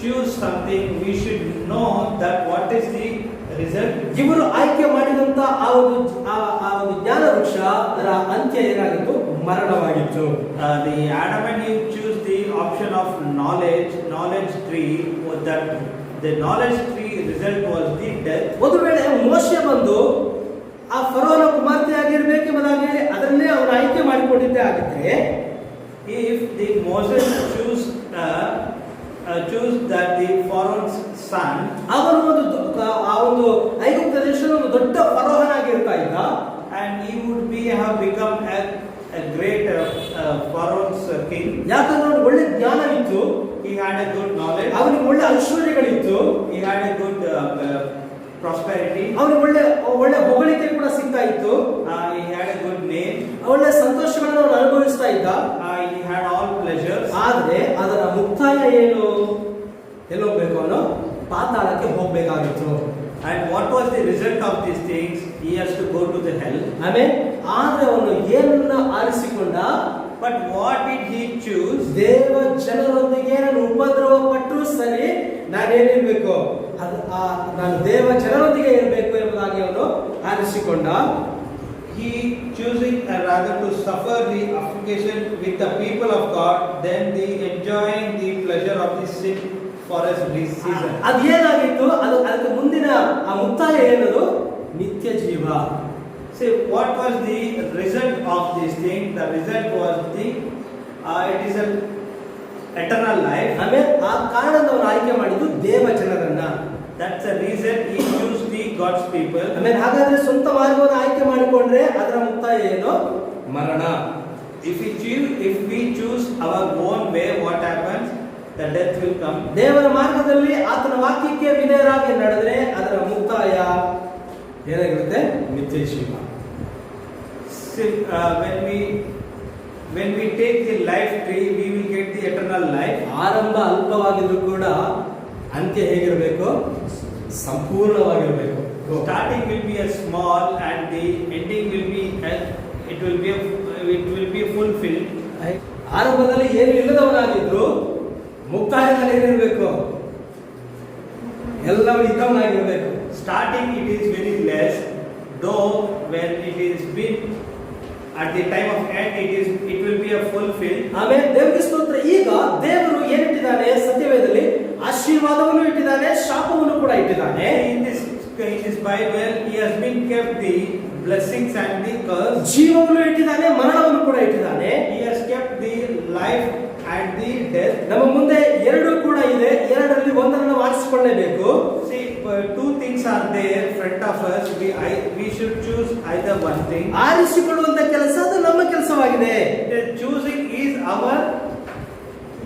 choose something, we should know that what is the result. ಇವರು ಆಯ್ಕೆ ಮಾಡಿದಂತ ಆ ಒಂದು ಜ್ಞಾನ ವೃಕ್ಷ, ಅದರ ಅಂತ್ಯ ಏನಾಗಿತ್ತು? ಮರಣವಾಗಿತ್ತು. The Adam and Eve choose the option of knowledge tree, that the knowledge tree result was the death. ಒಂದು ವೇಳೆ ಮೋಶೆ ಬಂದು ಆ ಫರೋಹನ ಕುಮಾರ್ತೆ ಆಗಿರ್ಬೇಕೆಂಬುದಾಗಿ ಅದನ್ನೇ ಅವರು ಆಯ್ಕೆ ಮಾಡಿಕೊಂಡಿದ್ದೇ ಆಗಿದ್ರೆ, if the Moses choose that the Pharaoh's son, ಅವನು ಆ ಒಂದು ಐಗುಪ್ತ ದೇಶದ ಒಂದು ದೊಡ್ಡ ಫರೋಹನಾಗಿರ್ತಾ ಇದ್ದ, and he would have become a great Pharaoh's king. ಯಾಕಂದ್ರೆ ಅವನಿಗೆ ಒಳ್ಳೆ ಜ್ಞಾನವಿತ್ತು, he had a good knowledge, ಅವನಿಗೆ ಒಳ್ಳೆ ಐಶ್ವರ್ಯಗಳಿತ್ತು, he had a good prosperity, ಅವನಿಗೆ ಒಳ್ಳೆ ಹೊಗಳಿಕೆ ಕೂಡ ಸಿಗ್ತಾ ಇತ್ತು, he had a good name, ಒಳ್ಳೆ ಸಂತೋಷಗಳನ್ನು ಅವನು ಅನುಭವಿಸ್ತಾ ಇದ್ದ, he had all pleasures. ಆದ್ರೆ ಅದರ ಮುಕ್ತಾಯ ಏನು? ಎಲ್ಲೋಗ್ಬೇಕು? ಅವನು ಪಾತಾಳಕ್ಕೆ ಹೋಗ್ಬೇಕಾಗಿತ್ತು. And what was the result of these things? He has to go to the hell. ಆಮೇಲೆ ಆದ್ರೆ ಅವನು ಏನನ್ನ ಆರಿಸಿಕೊಂಡ? But what did he choose? ದೇವ ಜನರೊಂದಿಗೆ ನಾನು ಉಪದ್ರವ ಪಟ್ಟರು ಸರಿ, ನಾನೇನಿರ್ಬೇಕು? ನಾನು ದೇವ ಜನರೊಂದಿಗೆ ಇರಬೇಕು ಎಂಬುದಾಗಿ ಅವನು ಆರಿಸಿಕೊಂಡ. He choosing rather to suffer the affliction with the people of God than the enjoying the pleasure of the sin for a season. ಅದೇನಾಗಿತ್ತು? ಅದಕ್ಕೆ ಮುಂದಿನ ಆ ಮುಕ್ತಾಯ ಏನದು? ನಿತ್ಯ ಜೀವ. See, what was the result of this thing? The result was it is an eternal life. ಆಮೇಲೆ ಆ ಕಾರಣವನ್ನು ಆಯ್ಕೆ ಮಾಡಿದ್ದು ದೇವ ಜನರನ್ನ. That's the reason he chose the God's people. ಆಮೇಲೆ ಹಾಗಾದ್ರೆ ಸ್ವಂತ ಮಾರ್ಗವನ್ನು ಆಯ್ಕೆ ಮಾಡಿಕೊಂಡ್ರೆ ಅದರ ಮುಕ್ತಾಯ ಏನು? ಮರಣ. If we choose our own way, what happens? The death will come. ದೇವರ ಮಾರ್ಗದಲ್ಲಿ ಆತನ ವಾಕ್ಯಕ್ಕೆ ವಿಧೇಯರಾಗಿ ನಡೆದರೆ ಅದರ ಮುಕ್ತಾಯ ಏನಾಗಿರುತ್ತೆ? ನಿತ್ಯ ಜೀವ. When we take the life tree, we will get the eternal life. ಆರಂಭ ಅಲ್ಪವಾಗಿದ್ರು ಕೂಡ ಅಂತ್ಯ ಹೇಗಿರಬೇಕು? ಸಂಪೂರ್ಣವಾಗಿರಬೇಕು. Starting will be a small and the ending will be it will be fulfilled. ಆರಂಭದಲ್ಲಿ ಏನು ಇಲ್ಲದವನಾಗಿದ್ರು ಮುಕ್ತಾಯದಲ್ಲಿ ಏನಿರಬೇಕು? ಎಲ್ಲವೂ ಇದ್ದವನಾಗಿರಬೇಕು. Starting it is very less, though when it is been at the time of end it will be a fulfilled. ಆಮೇಲೆ ದೇವರಿಗೆ ಸ್ತೋತ್ರ. ಈಗ ದೇವರು ಏನಿಟ್ಟಿದ್ದಾನೆ? ಸತ್ಯವೇದದಲ್ಲಿ ಆಶೀರ್ವಾದವನ್ನು ಇಟ್ಟಿದ್ದಾನೆ, ಶಾಪವನ್ನು ಕೂಡ ಇಟ್ಟಿದ್ದಾನೆ. In this Bible he has been kept the blessings and the curse. ಜೀವವನ್ನು ಇಟ್ಟಿದ್ದಾನೆ, ಮರಣವನ್ನು ಕೂಡ ಇಟ್ಟಿದ್ದಾನೆ. He has kept the life and the death. ನಮ್ಮ ಮುಂದೆ ಎರಡು ಕೂಡ ಇದೆ, ಎರಡರಲ್ಲಿ ಒಂದನ್ನು ನಾವು ಆರಿಸಿಕೊಳ್ಳಬೇಕು. See, two things are there in front of us. We should choose either one thing. ಆರಿಸಿಕೊಳ್ಳುವಂತ ಕೆಲಸ ಅದು ನಮ್ಮ ಕೆಲಸವಾಗಿದೆ. The choosing is our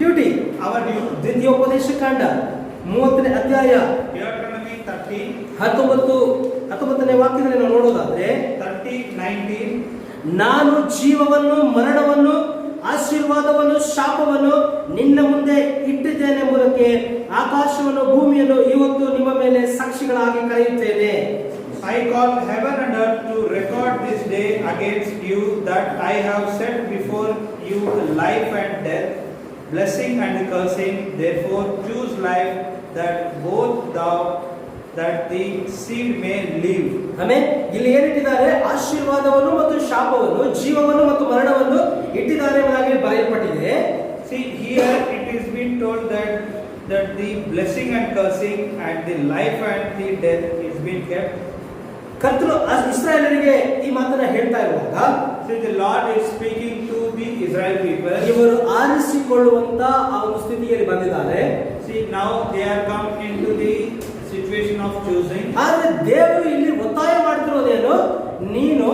duty. ದ್ವಿತೀಯೋಪದೇಶ ಕಾಂಡ 30ನೇ ಅಧ್ಯಾಯ Deuteronomy 30 19ನೇ ವಾಕ್ಯದಲ್ಲಿ ನಾವು ನೋಡೋದಾದ್ರೆ 30:19 ನಾನು ಜೀವವನ್ನು ಮರಣವನ್ನು ಆಶೀರ್ವಾದವನ್ನು ಶಾಪವನ್ನು ನಿನ್ನ ಮುಂದೆ ಇಟ್ಟಿದ್ದೇನೆ ಎಂಬುದಕ್ಕೆ ಆಕಾಶವನ್ನು ಭೂಮಿಯನ್ನು ಇವತ್ತು ನಿಮ್ಮ ಮೇಲೆ ಸಾಕ್ಷಿಗಳಾಗಿ ಕರೆಯುತ್ತೇನೆ. I call heaven and earth to record this day against you that I have set before you life and death, blessing and cursing. Therefore choose life that both thou that the seed may live. Amen. ಇಲ್ಲಿ ಏನಿಟ್ಟಿದ್ದಾರೆ? ಆಶೀರ್ವಾದವನ್ನು ಮತ್ತು ಶಾಪವನ್ನು, ಜೀವವನ್ನು ಮತ್ತು ಮರಣವನ್ನು ಇಟ್ಟಿದ್ದಾರೆ ಎಂಬುದಾಗಿ ಬರೆಯಲ್ಪಟ್ಟಿದೆ. See, here it is been told that the blessing and cursing and the life and the death is being kept. ಕರ್ತನು ಇಸ್ರಾಯೇಲರಿಗೆ ಈ ಮಾತನ್ನ ಹೇಳ್ತಾ ಇರುವಾಗ, See, the Lord is speaking to the Israel people. ಇವರು ಆರಿಸಿಕೊಳ್ಳುವಂತ ಆ ಒಂದು ಸ್ಥಿತಿಯಲ್ಲಿ ಬಂದಿದ್ದಾರೆ. See, now they are come into the situation of choosing. ಆದ್ರೆ ದೇವರು ಇಲ್ಲಿ ಒತ್ತಾಯ ಮಾಡ್ತಿರೋದೇನು? ನೀನು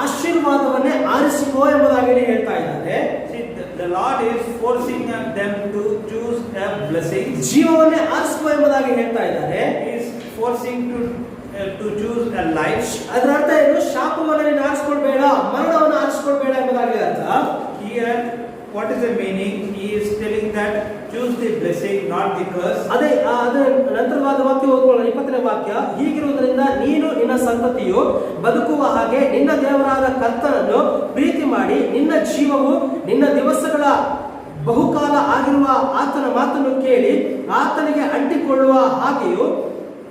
ಆಶೀರ್ವಾದವನ್ನೇ ಆರಿಸಿಕೋ ಎಂಬುದಾಗಿ ಹೇಳ್ತಾ ಇದ್ದಾರೆ. See, the Lord is forcing them to choose a blessing. ಜೀವವನ್ನೇ ಆರಿಸಿಕೋ ಎಂಬುದಾಗಿ ಹೇಳ್ತಾ ಇದ್ದಾರೆ. He is forcing to choose a life. ಅದರ ಅರ್ಥ ಏನು? ಶಾಪವನ್ನು ನೀನು ಆರಿಸಿಕೊಳ್ಬೇಡ, ಮರಣವನ್ನು ಆರಿಸಿಕೊಳ್ಬೇಡ ಎಂಬುದಾಗಿ ಅರ್ಥ. Here, what is the meaning? He is telling that choose the blessing, not the curse. ಅದೇ ನಂತರವಾದ ವಾಕ್ಯ ಓದ್ಕೊಳ್ಳೋಣ. 20ನೇ ವಾಕ್ಯ. ಹೀಗಿರುವುದರಿಂದ ನೀನು ನಿನ್ನ ಸಂತತಿಯು ಬದುಕುವ ಹಾಗೆ ನಿನ್ನ ದೇವರಾದ ಕರ್ತನನ್ನು ಪ್ರೀತಿ ಮಾಡಿ ನಿನ್ನ ಜೀವವು ನಿನ್ನ ದಿವಸಗಳ ಬಹುಕಾಲ ಆಗಿರುವ ಆತನ ಮಾತನ್ನು ಕೇಳಿ ಆತನಿಗೆ ಅಂಟಿಕೊಳ್ಳುವ ಹಾಗೆಯೂ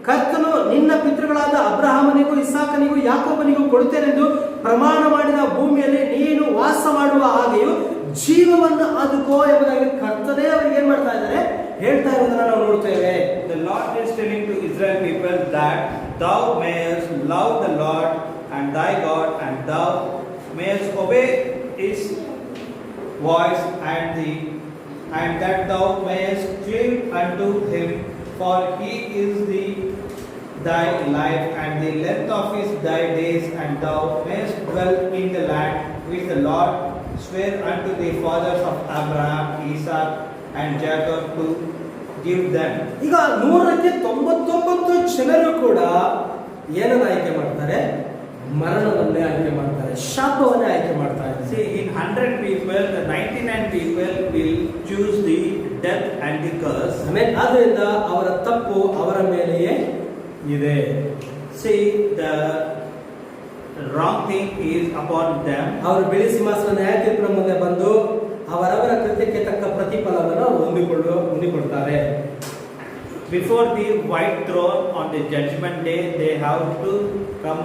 ಕರ್ತನು ನಿನ್ನ ಪಿತೃಗಳಾದ ಅಬ್ರಹಾಮನಿಗೂ ಇಸಾಕನಿಗೂ ಯಾಕೋಬನಿಗೂ ಕೊಡುತ್ತೇನೆಂದು ಪ್ರಮಾಣ ಮಾಡಿದ ಭೂಮಿಯಲ್ಲಿ ನೀನು ವಾಸ ಮಾಡುವ ಹಾಗೆಯೂ ಜೀವವನ್ನು ಆದುಕೋ ಎಂಬುದಾಗಿ ಕರ್ತನೇ ಅವರಿಗೆ ಏನ್ ಮಾಡ್ತಾ ಇದ್ದಾರೆ? ಹೇಳ್ತಾ ಇರೋದನ್ನ ನಾವು ನೋಡ್ತೇವೆ. The Lord is telling to Israel people that thou mayest love the Lord and thy God, and thou mayest obey his voice, and that thou mayest cleave unto him, for he is thy life and the length of thy days, and thou mayest dwell in the land which the Lord sware unto the fathers of Abraham, Isaac, and Jacob to give them. ಈಗ 199 ಜನರು ಕೂಡ ಏನನ್ನ ಆಯ್ಕೆ ಮಾಡ್ತಾರೆ? ಮರಣವನ್ನೇ ಆಯ್ಕೆ ಮಾಡ್ತಾರೆ, ಶಾಪವನ್ನೇ ಆಯ್ಕೆ ಮಾಡ್ತಾರೆ. See, in 100 people, the 99 people and the curse. Amen. ಆದ್ದರಿಂದ ಅವರ ತಪ್ಪು ಅವರ ಮೇಲೆಯೇ ಇದೆ. See, the wrong thing is upon them. ಅವರು ಬಿಳಿ ಸಿಂಹಾಸನ ನ್ಯಾಯ ತೀರ್ಪಿನ ಮುಂದೆ ಬಂದು ಅವರವರ ಕೃತ್ಯಕ್ಕೆ ತಕ್ಕ ಪ್ರತಿಫಲವನ್ನು ಹೊಂದಿಕೊಳ್ತಾರೆ. Before the white throne on the judgment day, they have to come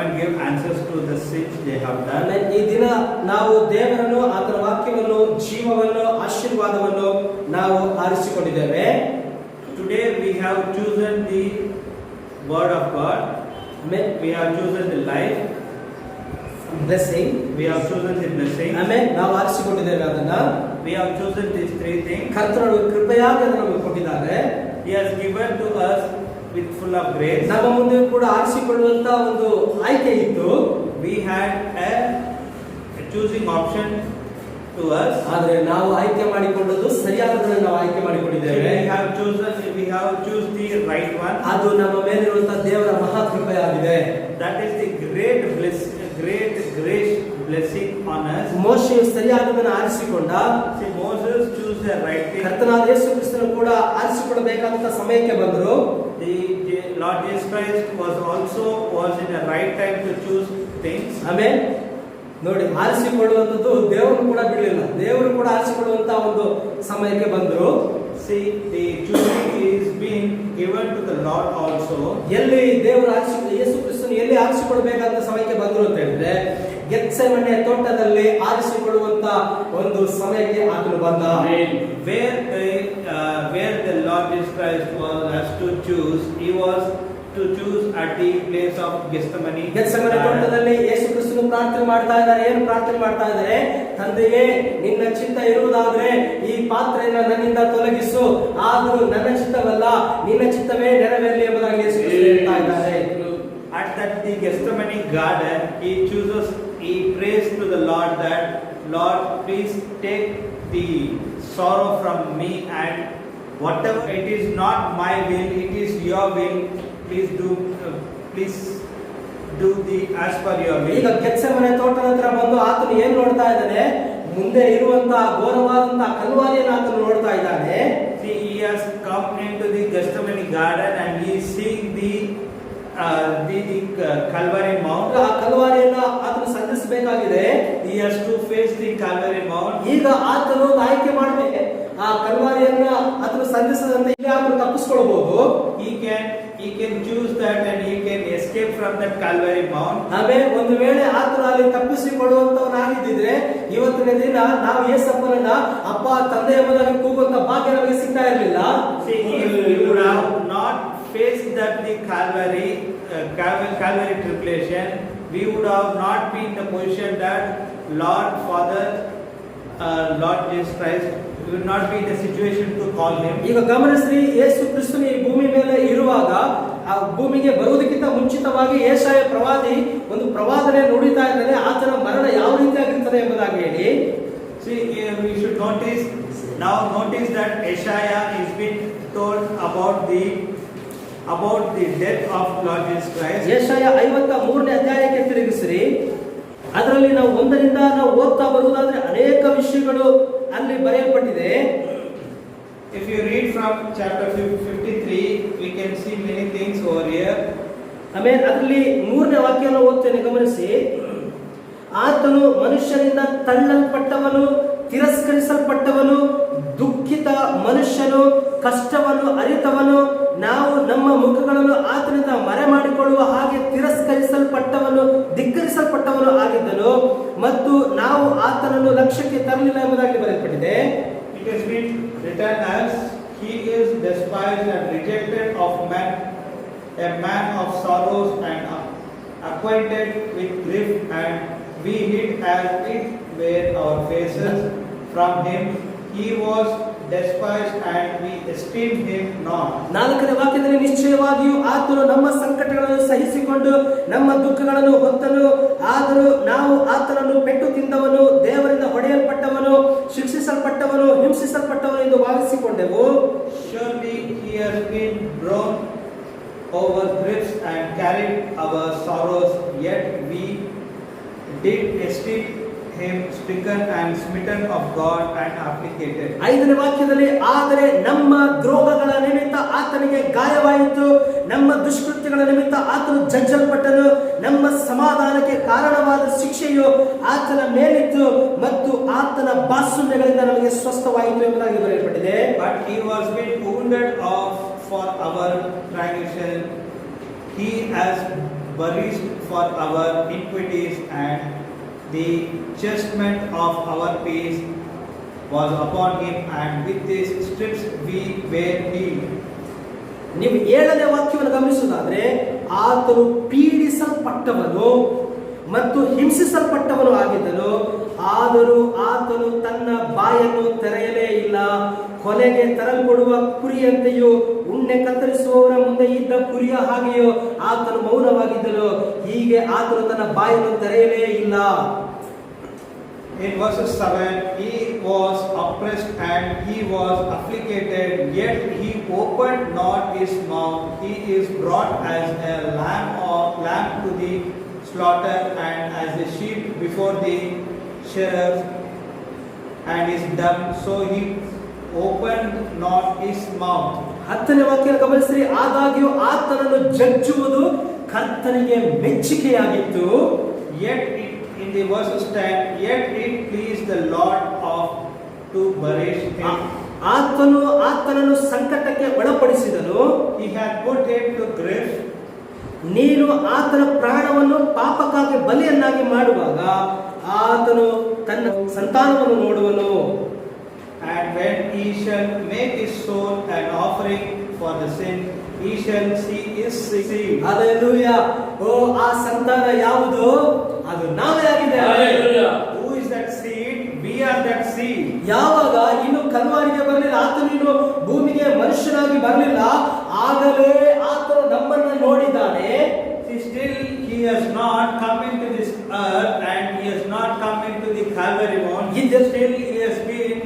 and give answers to the sins they have done. ಈ ದಿನ ನಾವು ದೇವರನ್ನು, ಆತನ ವಾಕ್ಯವನ್ನು, ಜೀವವನ್ನು, ಆಶೀರ್ವಾದವನ್ನು ನಾವು ಆರಿಸಿಕೊಂಡಿದ್ದೇವೆ. Today we have chosen the word of God. Amen. We have chosen the life. Blessing. We have chosen the blessing. Amen. ನಾವು ಆರಿಸಿಕೊಂಡಿದ್ದೇವೆ ಅದನ್ನ. We have chosen these three things. ಕರ್ತನು ಕೃಪೆಯಾಗಿ ಅದನ್ನು ನಮಗೆ ಕೊಟ್ಟಿದ್ದಾರೆ. He has given to us with full of grace. ನಮ್ಮ ಮುಂದೆ ಕೂಡ ಆರಿಸಿಕೊಳ್ಳುವಂತ ಒಂದು ಆಯ್ಕೆ ಇತ್ತು. We had a choosing option to us. ಆದರೆ ನಾವು ಆಯ್ಕೆ ಮಾಡಿಕೊಂಡದ್ದು ಸರಿಯಾದದನ್ನು ನಾವು ಆಯ್ಕೆ ಮಾಡಿಕೊಂಡಿದ್ದೇವೆ. We have choose the right one. ಅದು ನಮ್ಮ ಮೇಲಿರುವಂತಹ ದೇವರ ಮಹಾ ಕೃಪೆಯಾಗಿದೆ. That is the great grace blessing on us. ಮೋಶೆಯು ಸರಿಯಾದದನ್ನು ಆರಿಸಿಕೊಂಡ. See, Moses chose the right thing. ಕರ್ತನಾದ ಯೇಸು ಕ್ರಿಸ್ತನು ಕೂಡ ಆರಿಸಿಕೊಳ್ಳಬೇಕಾದಂತ ಸಮಯಕ್ಕೆ ಬಂದರು. The Lord Jesus Christ was in the right time to choose things. Amen. ನೋಡಿ, ಆರಿಸಿಕೊಳ್ಳುವಂಥದ್ದು ದೇವರು ಕೂಡ ಬಿಡಲಿಲ್ಲ. ದೇವರು ಕೂಡ ಆರಿಸಿಕೊಳ್ಳುವಂತ ಒಂದು ಸಮಯಕ್ಕೆ ಬಂದರು. See, the choosing is being given to the Lord also. ಎಲ್ಲಿ ದೇವರು ಯೇಸು ಕ್ರಿಸ್ತನು ಎಲ್ಲಿ ಆರಿಸಿಕೊಳ್ಳಬೇಕಾದ ಸಮಯಕ್ಕೆ ಬಂದರು ಅಂತ ಹೇಳಿದ್ರೆ, ಗೆತ್ಸೆಮನೆ ತೋಟದಲ್ಲಿ ಆರಿಸಿಕೊಳ್ಳುವಂತ ಒಂದು ಸಮಯಕ್ಕೆ ಆತನು ಬಂದ. Where the Lord Jesus Christ was asked to choose, he was to choose at the place of Gethsemane. Gethsemane ತೋಟದಲ್ಲಿ ಯೇಸು ಕ್ರಿಸ್ತನು ಪ್ರಾರ್ಥನೆ ಮಾಡ್ತಾ ಇದ್ದಾರೆ. ಏನು ಪ್ರಾರ್ಥನೆ ಮಾಡ್ತಾ ಇದ್ದಾರೆ? ತಂದೆಯೇ, ನಿನ್ನ ಚಿತ್ತ ಇರುವುದಾದ್ರೆ ಈ ಪಾತ್ರೆಯನ್ನು ನನ್ನಿಂದ ತೊಲಗಿಸು, ಆದರೂ ನನ್ನ ಚಿತ್ತವಲ್ಲ ನಿನ್ನ ಚಿತ್ತವೇ ನೆರವೇರಲಿ ಎಂಬುದಾಗಿ ಯೇಸು ಕ್ರಿಸ್ತನು ಹೇಳ್ತಾ ಇದ್ದಾರೆ. At that the Gethsemane garden, he prays to the Lord that, Lord, please take the sorrow from me, and whatever it is not my will, it is your will. Please do the as per your will. ಈಗ ಗೆತ್ಸೆಮನೆ ತೋಟದ ಹತ್ರ ಬಂದು ಆತನು ಏನು ನೋಡ್ತಾ ಇದ್ದಾನೆ? ಮುಂದೆ ಇರುವಂತಹ ಘೋರವಾದಂತಹ ಕಲ್ವಾರಿಯನ್ನು ಆತನು ನೋಡ್ತಾ ಇದ್ದಾನೆ. See, he has come into the Gethsemane garden and he is seeing the Calvary Mount. ಆ ಕಲ್ವಾರಿಯನ್ನು ಆತನು ಸಂಧಿಸಬೇಕಾಗಿದೆ. He has to face the Calvary Mount. ಈಗ ಆತನು ಆಯ್ಕೆ ಮಾಡಬೇಕು. ಆ ಕಲ್ವಾರಿಯನ್ನ ಆತನು ಸಂಧಿಸದಂತೆ ಇಲ್ಲಿ ಆತನು ತಪ್ಪಿಸಿಕೊಳ್ಳಬಹುದು. He can choose that and he can escape from that Calvary Mount. ಆಮೇಲೆ ಒಂದು ವೇಳೆ ಆತನು ಅಲ್ಲಿ ತಪ್ಪಿಸಿಕೊಳ್ಳುವಂತವನಾಗಿದ್ದಿದ್ರೆ ಇವತ್ತಿನ ದಿನ ನಾವು ಯೇಸಪ್ಪನನ್ನ ಅಪ್ಪ, ತಂದೆ ಎಂಬುದಾಗಿ ಕೂಗುವಂತ ಭಾಗ್ಯ ನಮಗೆ ಸಿಗ್ತಾ ಇರಲಿಲ್ಲ. See, if we would have not faced that the Calvary tribulation, we would have not been in the position that Lord Father, Lord Jesus Christ, we would not be in the situation to call him. ಈಗ ಗಮನಿಸಿ, ಯೇಸು ಕ್ರಿಸ್ತನು ಈ ಭೂಮಿ ಮೇಲೆ ಇರುವಾಗ, ಆ ಭೂಮಿಗೆ ಬರುವುದಕ್ಕಿಂತ ಮುಂಚಿತವಾಗಿ ಯೆಶಾಯ ಪ್ರವಾದಿ ಒಂದು ಪ್ರವಾದನೆ ನುಡಿತಾ ಇದ್ದಾನೆ. ಆತನ ಮರಣ ಯಾವ ರೀತಿಯಾಗಿರ್ತದೆ ಎಂಬುದಾಗಿ ಹೇಳಿ. See, we should notice that Isaiah is being told about the death of Lord Jesus Christ. ಯೆಶಾಯ 53ನೇ ಅಧ್ಯಾಯಕ್ಕೆ ತಿರುಗಿಸಿರಿ. ಅದರಲ್ಲಿ ನಾವು ಒಂದರಿಂದ ನಾವು ಓದ್ತಾ ಬರುವುದಾದ್ರೆ ಅನೇಕ ವಿಷಯಗಳು ಅಲ್ಲಿ ಬರೆಯಲ್ಪಟ್ಟಿದೆ. If you read from chapter 53, we can see many things over here. ಆಮೇಲೆ ಅದರಲ್ಲಿ 3ನೇ ವಾಕ್ಯವನ್ನು ಓದ್ತೇನೆ, ಗಮನಿಸಿ. ಆತನು ಮನುಷ್ಯನಿಂದ ತಳ್ಳಲ್ಪಟ್ಟವನು, ತಿರಸ್ಕರಿಸಲ್ಪಟ್ಟವನು, ದುಃಖಿತ ಮನುಷ್ಯನು, ಕಷ್ಟವನ್ನು ಅರಿತವನು, ನಾವು ನಮ್ಮ ಮುಖಗಳನ್ನು ಆತನಿಂದ ಮರೆ ಮಾಡಿಕೊಳ್ಳುವ ಹಾಗೆ ತಿರಸ್ಕರಿಸಲ್ಪಟ್ಟವನು, ಧಿಕ್ಕರಿಸಲ್ಪಟ್ಟವನು ಆಗಿದ್ದನು, ಮತ್ತು ನಾವು ಆತನನ್ನು ಲಕ್ಷ್ಯಕ್ಕೆ ತರಲಿಲ್ಲ ಎಂಬುದಾಗಿ ಬರೆಯಲ್ಪಟ್ಟಿದೆ. It has been written as, he is despised and rejected of men, a man of sorrows and acquainted with grief, and we hid as it were our faces from him. He was despised and we esteemed him not. 4ನೇ ವಾಕ್ಯದಲ್ಲಿ ನಿಶ್ಚಯವಾಗಿಯೂ ಆತನು ನಮ್ಮ ಸಂಕಟಗಳನ್ನು ಸಹಿಸಿಕೊಂಡು ನಮ್ಮ ದುಃಖಗಳನ್ನು ಹೊತ್ತನು, ಆದರೂ ನಾವು ಆತನನ್ನು ಪೆಟ್ಟು ತಿಂದವನು, ದೇವರಿಂದ ಹೊಡೆಯಲ್ಪಟ್ಟವನು, ಶಿಕ್ಷಿಸಲ್ಪಟ್ಟವನು, ಹಿಂಸಿಸಲ್ಪಟ್ಟವನು ಎಂದು ಭಾವಿಸಿಕೊಂಡೆವು. Surely he has been borne our griefs and carried our sorrows, yet we did esteem him stricken and smitten of God and afflicted. ಐದನೇ ವಾಕ್ಯದಲ್ಲಿ ಆದರೆ ನಮ್ಮ ದ್ರೋಹಗಳ ನಿಮಿತ್ತ ಆತನಿಗೆ ಗಾಯವಾಯಿತು, ನಮ್ಮ ದುಷ್ಕೃತ್ಯಗಳ ನಿಮಿತ್ತ ಆತನು ಜಜ್ಜಲ್ಪಟ್ಟನು, ನಮ್ಮ ಸಮಾಧಾನಕ್ಕೆ ಕಾರಣವಾದ ಶಿಕ್ಷೆಯು ಆತನ ಮೇಲಿತ್ತು ಮತ್ತು ಆತನ ಬಾಸುಲ್ಯಗಳಿಂದ ನಮಗೆ ಸ್ವಸ್ಥವಾಯಿತು ಎಂಬುದಾಗಿ ಬರೆಯಲ್ಪಟ್ಟಿದೆ. But he was been wounded off for our transgression, he has buried for our iniquities, and the chastisement of our peace was upon him, and with his stripes we were healed. ನೀವು ಏಳನೇ ವಾಕ್ಯವನ್ನು ಗಮನಿಸುವುದಾದ್ರೆ, ಆತನು ಪೀಡಿಸಲ್ಪಟ್ಟವನು ಮತ್ತು ಹಿಂಸಿಸಲ್ಪಟ್ಟವನು ಆಗಿದ್ದನು, ಆದರೂ ಆತನು ತನ್ನ ಬಾಯನ್ನು ತೆರೆಯಲೇ ಇಲ್ಲ. ಕೊನೆಗೆ ತರಲ್ಪಡುವ ಕುರಿಯಂತೆಯೂ ಉಣ್ಣೆ ಕತ್ತರಿಸುವವರ ಮುಂದೆ ಇದ್ದ ಕುರಿಯ ಹಾಗೆಯೂ ಆತನು ಮೌನವಾಗಿದ್ದನು. ಹೀಗೆ ಆತನು ತನ್ನ ಬಾಯನ್ನು ತೆರೆಯಲೇ ಇಲ್ಲ. In verse 7, he was oppressed and he was afflicted, yet he opened not his mouth. He is brought as a lamb to the slaughter, and as a sheep before the shearer, and is dumb, so he opened not his mouth. ಹತ್ತನೇ ವಾಕ್ಯ ಗಮನಿಸಿರಿ, ಆದಾಗ್ಯೂ ಆತನನ್ನು ಜಜ್ಜುವುದು ಕರ್ತನಿಗೆ ಮೆಚ್ಚುಗೆಯಾಗಿತ್ತು. Yet in the verses 10, yet it pleased the Lord to bury him. ಆತನನ್ನು ಸಂಕಟಕ್ಕೆ ಒಳಪಡಿಸಿದನು. He had put him to grief. ನೀನು ಆತನ ಪ್ರಾಣವನ್ನು ಪಾಪಕ್ಕಾಗಿ ಬಲಿಯನ್ನಾಗಿ ಮಾಡುವಾಗ ಆತನು ತನ್ನ ಸಂತಾನವನ್ನು ನೋಡುವನು. And when he shall make his soul an offering for the sin, he shall see his seed. Hallelujah. ಓ, ಆ ಸಂತಾನ ಯಾವುದು? ಅದು ನಾವೇ ಆಗಿದೆ. Hallelujah. Who is that seed? We are that seed. ಯಾವಾಗ ಇನ್ನು ಕಲ್ವಾರಿಗೆ ಬರಲಿಲ್ಲ, ಆತನು ಇನ್ನು ಭೂಮಿಗೆ ಮನುಷ್ಯನಾಗಿ ಬರಲಿಲ್ಲ, ಆಗಲೇ ಆತನು ನಮ್ಮನ್ನು ನೋಡಿದ್ದಾನೆ. Still he has not come into this earth, and he has not come into the Calvary Mount. Still he has been,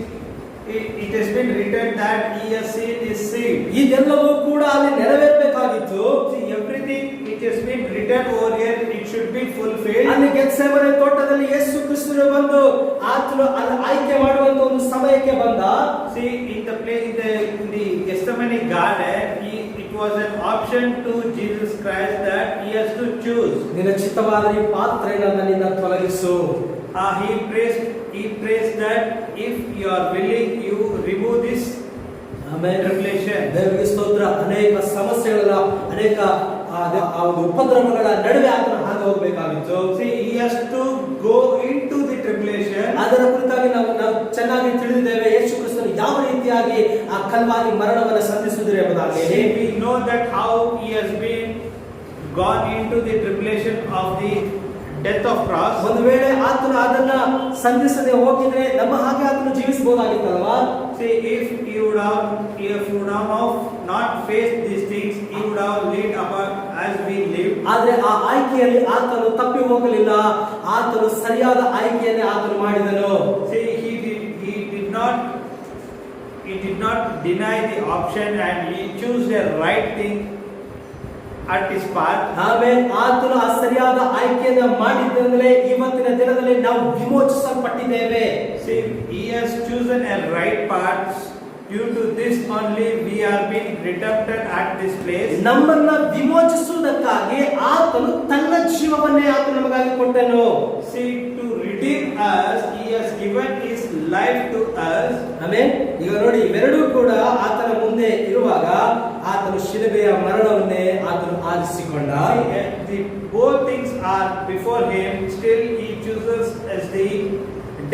it has been written that he has seen his seed. ಇದೆಲ್ಲವೂ ಕೂಡ ಅಲ್ಲಿ ನೆರವೇರಬೇಕಾಗಿತ್ತು. See, everything it has been written over here, it should be fulfilled. ಅಲ್ಲಿ ಗೆತ್ಸೆಮನೆ ತೋಟದಲ್ಲಿ ಯೇಸು ಕ್ರಿಸ್ತನು ಬಂದು ಆತನು ಅಲ್ಲಿ ಆಯ್ಕೆ ಮಾಡುವಂತ ಒಂದು ಸಮಯಕ್ಕೆ ಬಂದ. See, in the Gethsemane garden, it was an option to Jesus Christ that he has to choose. ನಿನ್ನ ಚಿತ್ತವಾದ ಈ ಪಾತ್ರೆಯನ್ನು ನನ್ನಿಂದ ತೊಲಗಿಸು. He prays that if you are willing, you remove this tribulation. ದೇವರಿಗೆ ಸ್ತೋತ್ರ. ಅನೇಕ ಸಮಸ್ಯೆಗಳ ಅನೇಕ ಉಪದ್ರವಗಳ ನಡುವೆ ಆತನು ಹಾದು ಹೋಗಬೇಕಾಗಿತ್ತು. See, he has to go into the tribulation. ಅದರ ಕುರಿತಾಗಿ ನಾವು ಚೆನ್ನಾಗಿ ತಿಳಿದಿದ್ದೇವೆ. ಯೇಸು ಕ್ರಿಸ್ತನು ಯಾವ ರೀತಿಯಾಗಿ ಆ ಕಲ್ವಾರಿ ಮರಣವನ್ನು ಸಂಧಿಸಿದರು ಎಂಬುದಾಗಿ. We know that how he has been gone into the tribulation of the death of cross. ಒಂದು ವೇಳೆ ಆತನು ಅದನ್ನ ಸಂಧಿಸದೆ ಹೋಗಿದ್ರೆ ನಮ್ಮ ಹಾಗೆ ಆತನು ಜೀವಿಸಬಹುದಾಗಿತ್ತಲ್ವಾ? See, if you would have not faced these things, he would have lived as we live. ಆದ್ರೆ ಆ ಆಯ್ಕೆಯಲ್ಲಿ ಆತನು ತಪ್ಪಿ ಹೋಗಲಿಲ್ಲ. ಆತನು ಸರಿಯಾದ ಆಯ್ಕೆಯನ್ನೇ ಆತನು ಮಾಡಿದನು. See, he did not deny the option, and he chose the right thing at his path. ಆಮೇಲೆ ಆತನು ಆ ಸರಿಯಾದ ಆಯ್ಕೆಯನ್ನು ಮಾಡಿದ್ದರಿಂದಲೇ ಇವತ್ತಿನ ದಿನದಲ್ಲಿ ನಾವು ವಿಮೋಚಿಸಲ್ಪಟ್ಟಿದ್ದೇವೆ. See, he has chosen a right path. Due to this only we are being redempted at this place. ನಮ್ಮನ್ನ ವಿಮೋಚಿಸುವುದಕ್ಕಾಗಿ ಆತನು ತನ್ನ ಜೀವವನ್ನೇ ಆತನು ನಮಗಾಗಿ ಕೊಟ್ಟನು. See, to redeem us, he has given his life to us. Amen. ಈಗ ನೋಡಿ, ಇವೆರಡೂ ಕೂಡ ಆತನ ಮುಂದೆ ಇರುವಾಗ ಆತನು ಶಿಲುಬೆಯ ಮರಣವನ್ನೇ ಆತನು ಆರಿಸಿಕೊಂಡ. Both things are before him, still he chooses as the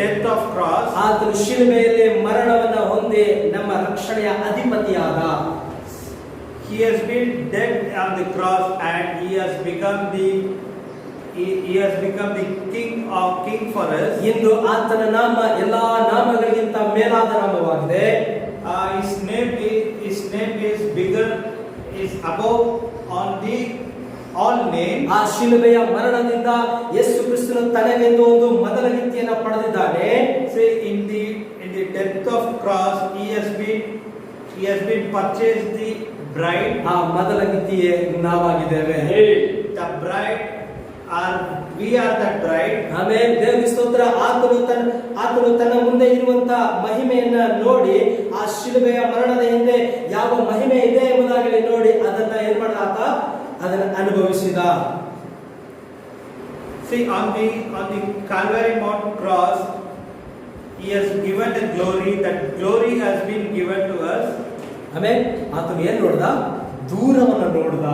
death of cross. ಆತನು ಶಿಲುಬೆಯಲ್ಲಿ ಮರಣವನ್ನ ಹೊಂದಿ ನಮ್ಮ ರಕ್ಷಣೆಯ ಅಧಿಪತಿಯಾದ. He has been dead on the cross, and he has become the king for us. ಇಂದು ಆತನ ನಾಮ ಎಲ್ಲಾ ನಾಮಗಳಿಗಿಂತ ಮೇಲಾದ ನಾಮವಾಗಿದೆ. His name is bigger, is above on the all name. ಆ ಶಿಲುಬೆಯ ಮರಣದಿಂದ ಯೇಸು ಕ್ರಿಸ್ತನು ತನಗೆಂದು ಒಂದು ಮೊದಲ ರೀತಿಯನ್ನು ಪಡೆದಿದ್ದಾನೆ. Say, in the death of cross, he has been purchased the bride. ಆ ಮೊದಲ ರೀತಿಯೇ ನಾವಾಗಿದ್ದೇವೆ. The bride we are the bride. Amen. ದೇವರಿಗೆ ಸ್ತೋತ್ರ. ಆತನು ತನ್ನ ಮುಂದೆ ಇರುವಂತ ಮಹಿಮೆಯನ್ನ ನೋಡಿ, ಆ ಶಿಲುಬೆಯ ಮರಣದ ಹಿಂದೆ ಯಾವ ಮಹಿಮೆ ಇದೆ ಎಂಬುದಾಗಲಿ ನೋಡಿ ಅದನ್ನ ಏನ್ ಮಾಡಿದ ಆತ? ಅದನ್ನ ಅನುಭವಿಸಿದ. See, on the Calvary Mount cross, he has given the glory. That glory has been given to us. Amen. ಆತನು ಏನ್ ನೋಡ್ದ? ದೂರವನ್ನು ನೋಡ್ದ.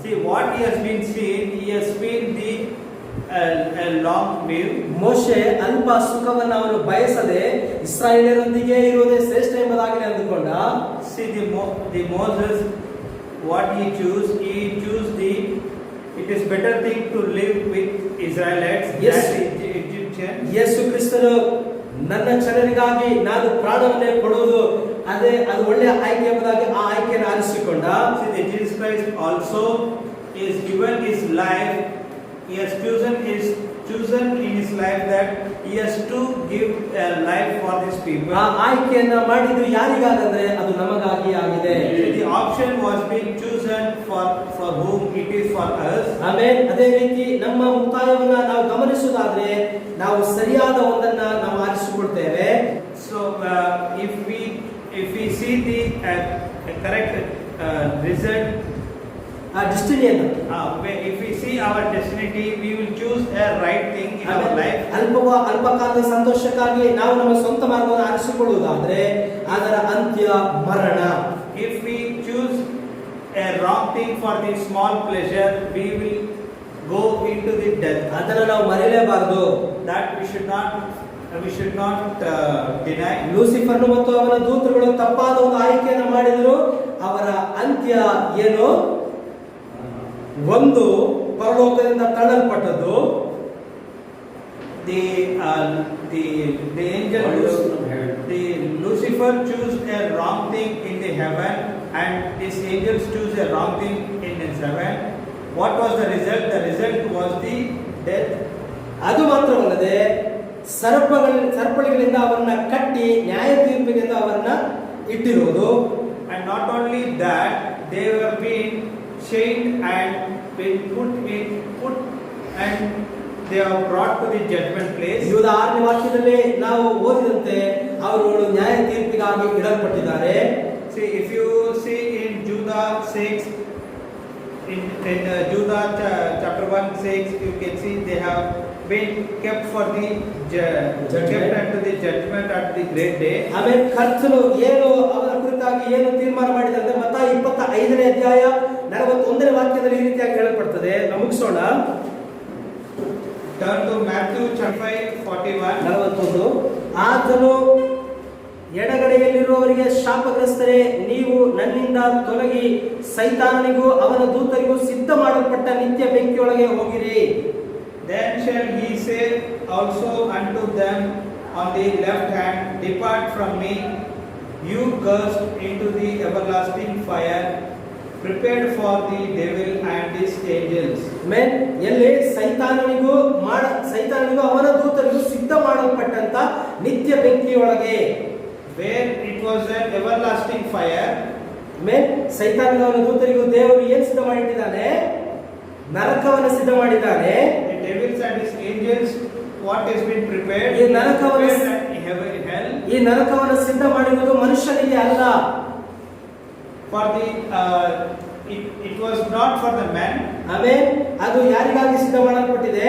See what he has been seen. He has seen the a long view. ಮೋಶೆ ಅಲ್ಪ ಸುಖವನ್ನು ಅವನು ಬಯಸದೆ ಇಸ್ರಾಯೇಲರೊಂದಿಗೆ ಇರುವುದೇ ಶ್ರೇಷ್ಠ ಎಂಬುದಾಗಿ ಅಂದುಕೊಂಡ. See the Moses, what he choose the. It is better thing to live with Israelites Yes. than the Egyptians. ಯೇಸು ಕ್ರಿಸ್ತನು ನನ್ನ ಜನರಿಗಾಗಿ ನಾನು ಪ್ರಾಣವನ್ನೇ ಕೊಡುವುದು ಅದು ಒಳ್ಳೆಯ ಆಯ್ಕೆ ಎಂಬುದಾಗಿ ಆ ಆಯ್ಕೆಯನ್ನು ಆರಿಸಿಕೊಂಡ. See, the Jesus Christ also is given his life. He has chosen in his life that he has to give a life for these people. ಆ ಆಯ್ಕೆಯನ್ನ ಮಾಡಿದ್ದು ಯಾರಿಗಾಗಂದ್ರೆ ಅದು ನಮಗಾಗಿ ಆಗಿದೆ. The option was being chosen for whom it is for us. Amen. ಅದೇ ರೀತಿ ನಮ್ಮ ಮುಕ್ತಾಯವನ್ನ ನಾವು ಗಮನಿಸುವುದಾದ್ರೆ ನಾವು ಸರಿಯಾದ ಒಂದನ್ನ ನಾವು ಆರಿಸಿಕೊಳ್ತೇವೆ. So if we see the correct result, ಡೆಸ್ಟಿನಿಯನ್ನು if we see our destiny, we will choose a right thing in our life. ಅಲ್ಪಕಾಲದ ಸಂತೋಷಕ್ಕಾಗಿ ನಾವು ನಮ್ಮ ಸ್ವಂತ ಮಾರ್ಗವನ್ನು ಆರಿಸಿಕೊಳ್ಳುವುದಾದ್ರೆ ಅದರ ಅಂತ್ಯ ಮರಣ. If we choose a wrong thing for the small pleasure, we will go into the death. ಅದನ್ನು ನಾವು ಮರೆಯಲೇಬಾರದು. That we should not deny. ಲೂಸಿಫರ್ನು ಮತ್ತು ಅವನ ದೂತರುಗಳು ತಪ್ಪಾದ ಒಂದು ಆಯ್ಕೆಯನ್ನು ಮಾಡಿದರು. ಅವರ ಅಂತ್ಯ ಏನು? ಒಂದು ಪರಲೋಕದಿಂದ ತಳ್ಳಲ್ಪಟ್ಟದ್ದು. The angel Lucifer choose a wrong thing in the heaven, and these angels choose a wrong thing in heaven. What was the result? The result was the death. ಅದು ಮಾತ್ರವಲ್ಲದೆ ಸರಪಳಿಗಳಿಂದ ಅವರನ್ನ ಕಟ್ಟಿ ನ್ಯಾಯ ತೀರ್ಪಿನಿಂದ ಅವರನ್ನ ಇಟ್ಟಿರುವುದು. And not only that, they were being chained and been put and they are brought to the judgment place. ಯೂದ 6ನೇ ವಾಕ್ಯದಲ್ಲಿ ನಾವು ಓದಿದಂತೆ ಅವರುಗಳು ನ್ಯಾಯ ತೀರ್ಪಿಗಾಗಿ ಇಡಲ್ಪಟ್ಟಿದ್ದಾರೆ. See, if you see in Judah 6, in Judah chapter 1:6, you can see they have been kept for the kept unto the judgment at the great day. ಆಮೇಲೆ ಕರ್ತನು ಏನು ಅವರ ಕುರಿತಾಗಿ ಏನು ತೀರ್ಮಾನ ಮಾಡಿದಂತೆ ಮತ್ತಾಯ 25ನೇ ಅಧ್ಯಾಯ 41ನೇ ವಾಕ್ಯದಲ್ಲಿ ಈ ರೀತಿಯಾಗಿ ಹೇಳಲ್ಪಡುತ್ತದೆ. ನಾವು ಮುಗಿಸೋಣ. Turn to Matthew chapter 5:41. 41. ಆತನು ಎಡಗಡೆಯಲ್ಲಿರುವವರಿಗೆ ಶಾಪಗ್ರಸ್ತರೇ, ನೀವು ನನ್ನಿಂದ ತೊಲಗಿ ಸೈತಾನನಿಗೂ ಅವನ ದೂತರಿಗೂ ಸಿದ್ಧ ಮಾಡಲ್ಪಟ್ಟ ನಿತ್ಯ ಬೆಂಕಿಯೊಳಗೆ ಹೋಗಿರಿ. Then shall he say also unto them on the left hand, depart from me, you cursed, into the everlasting fire, prepared for the devil and his angels. Amen. ಎಲ್ಲಿ ಸೈತಾನನಿಗೂ ಅವನ ದೂತರಿಗೂ ಸಿದ್ಧ ಮಾಡಲ್ಪಟ್ಟಂತ ನಿತ್ಯ ಬೆಂಕಿಯೊಳಗೆ. Where it was an everlasting fire. Amen. ಸೈತಾನನಿಗೂ ಅವನ ದೂತರಿಗೂ ದೇವರು ಏನು ಸಿದ್ಧ ಮಾಡಿದ್ದಾನೆ? ನರಕವನ್ನು ಸಿದ್ಧ ಮಾಡಿದ್ದಾನೆ. The devils and his angels, what has been prepared? ಈ ನರಕವನ್ನು ಸಿದ್ಧ ಮಾಡಿರುವುದು ಮನುಷ್ಯನಿಗೆ ಅಲ್ಲ. For the it was not for the man. Amen. ಅದು ಯಾರಿಗಾಗಿ ಸಿದ್ಧ ಮಾಡಲ್ಪಟ್ಟಿದೆ?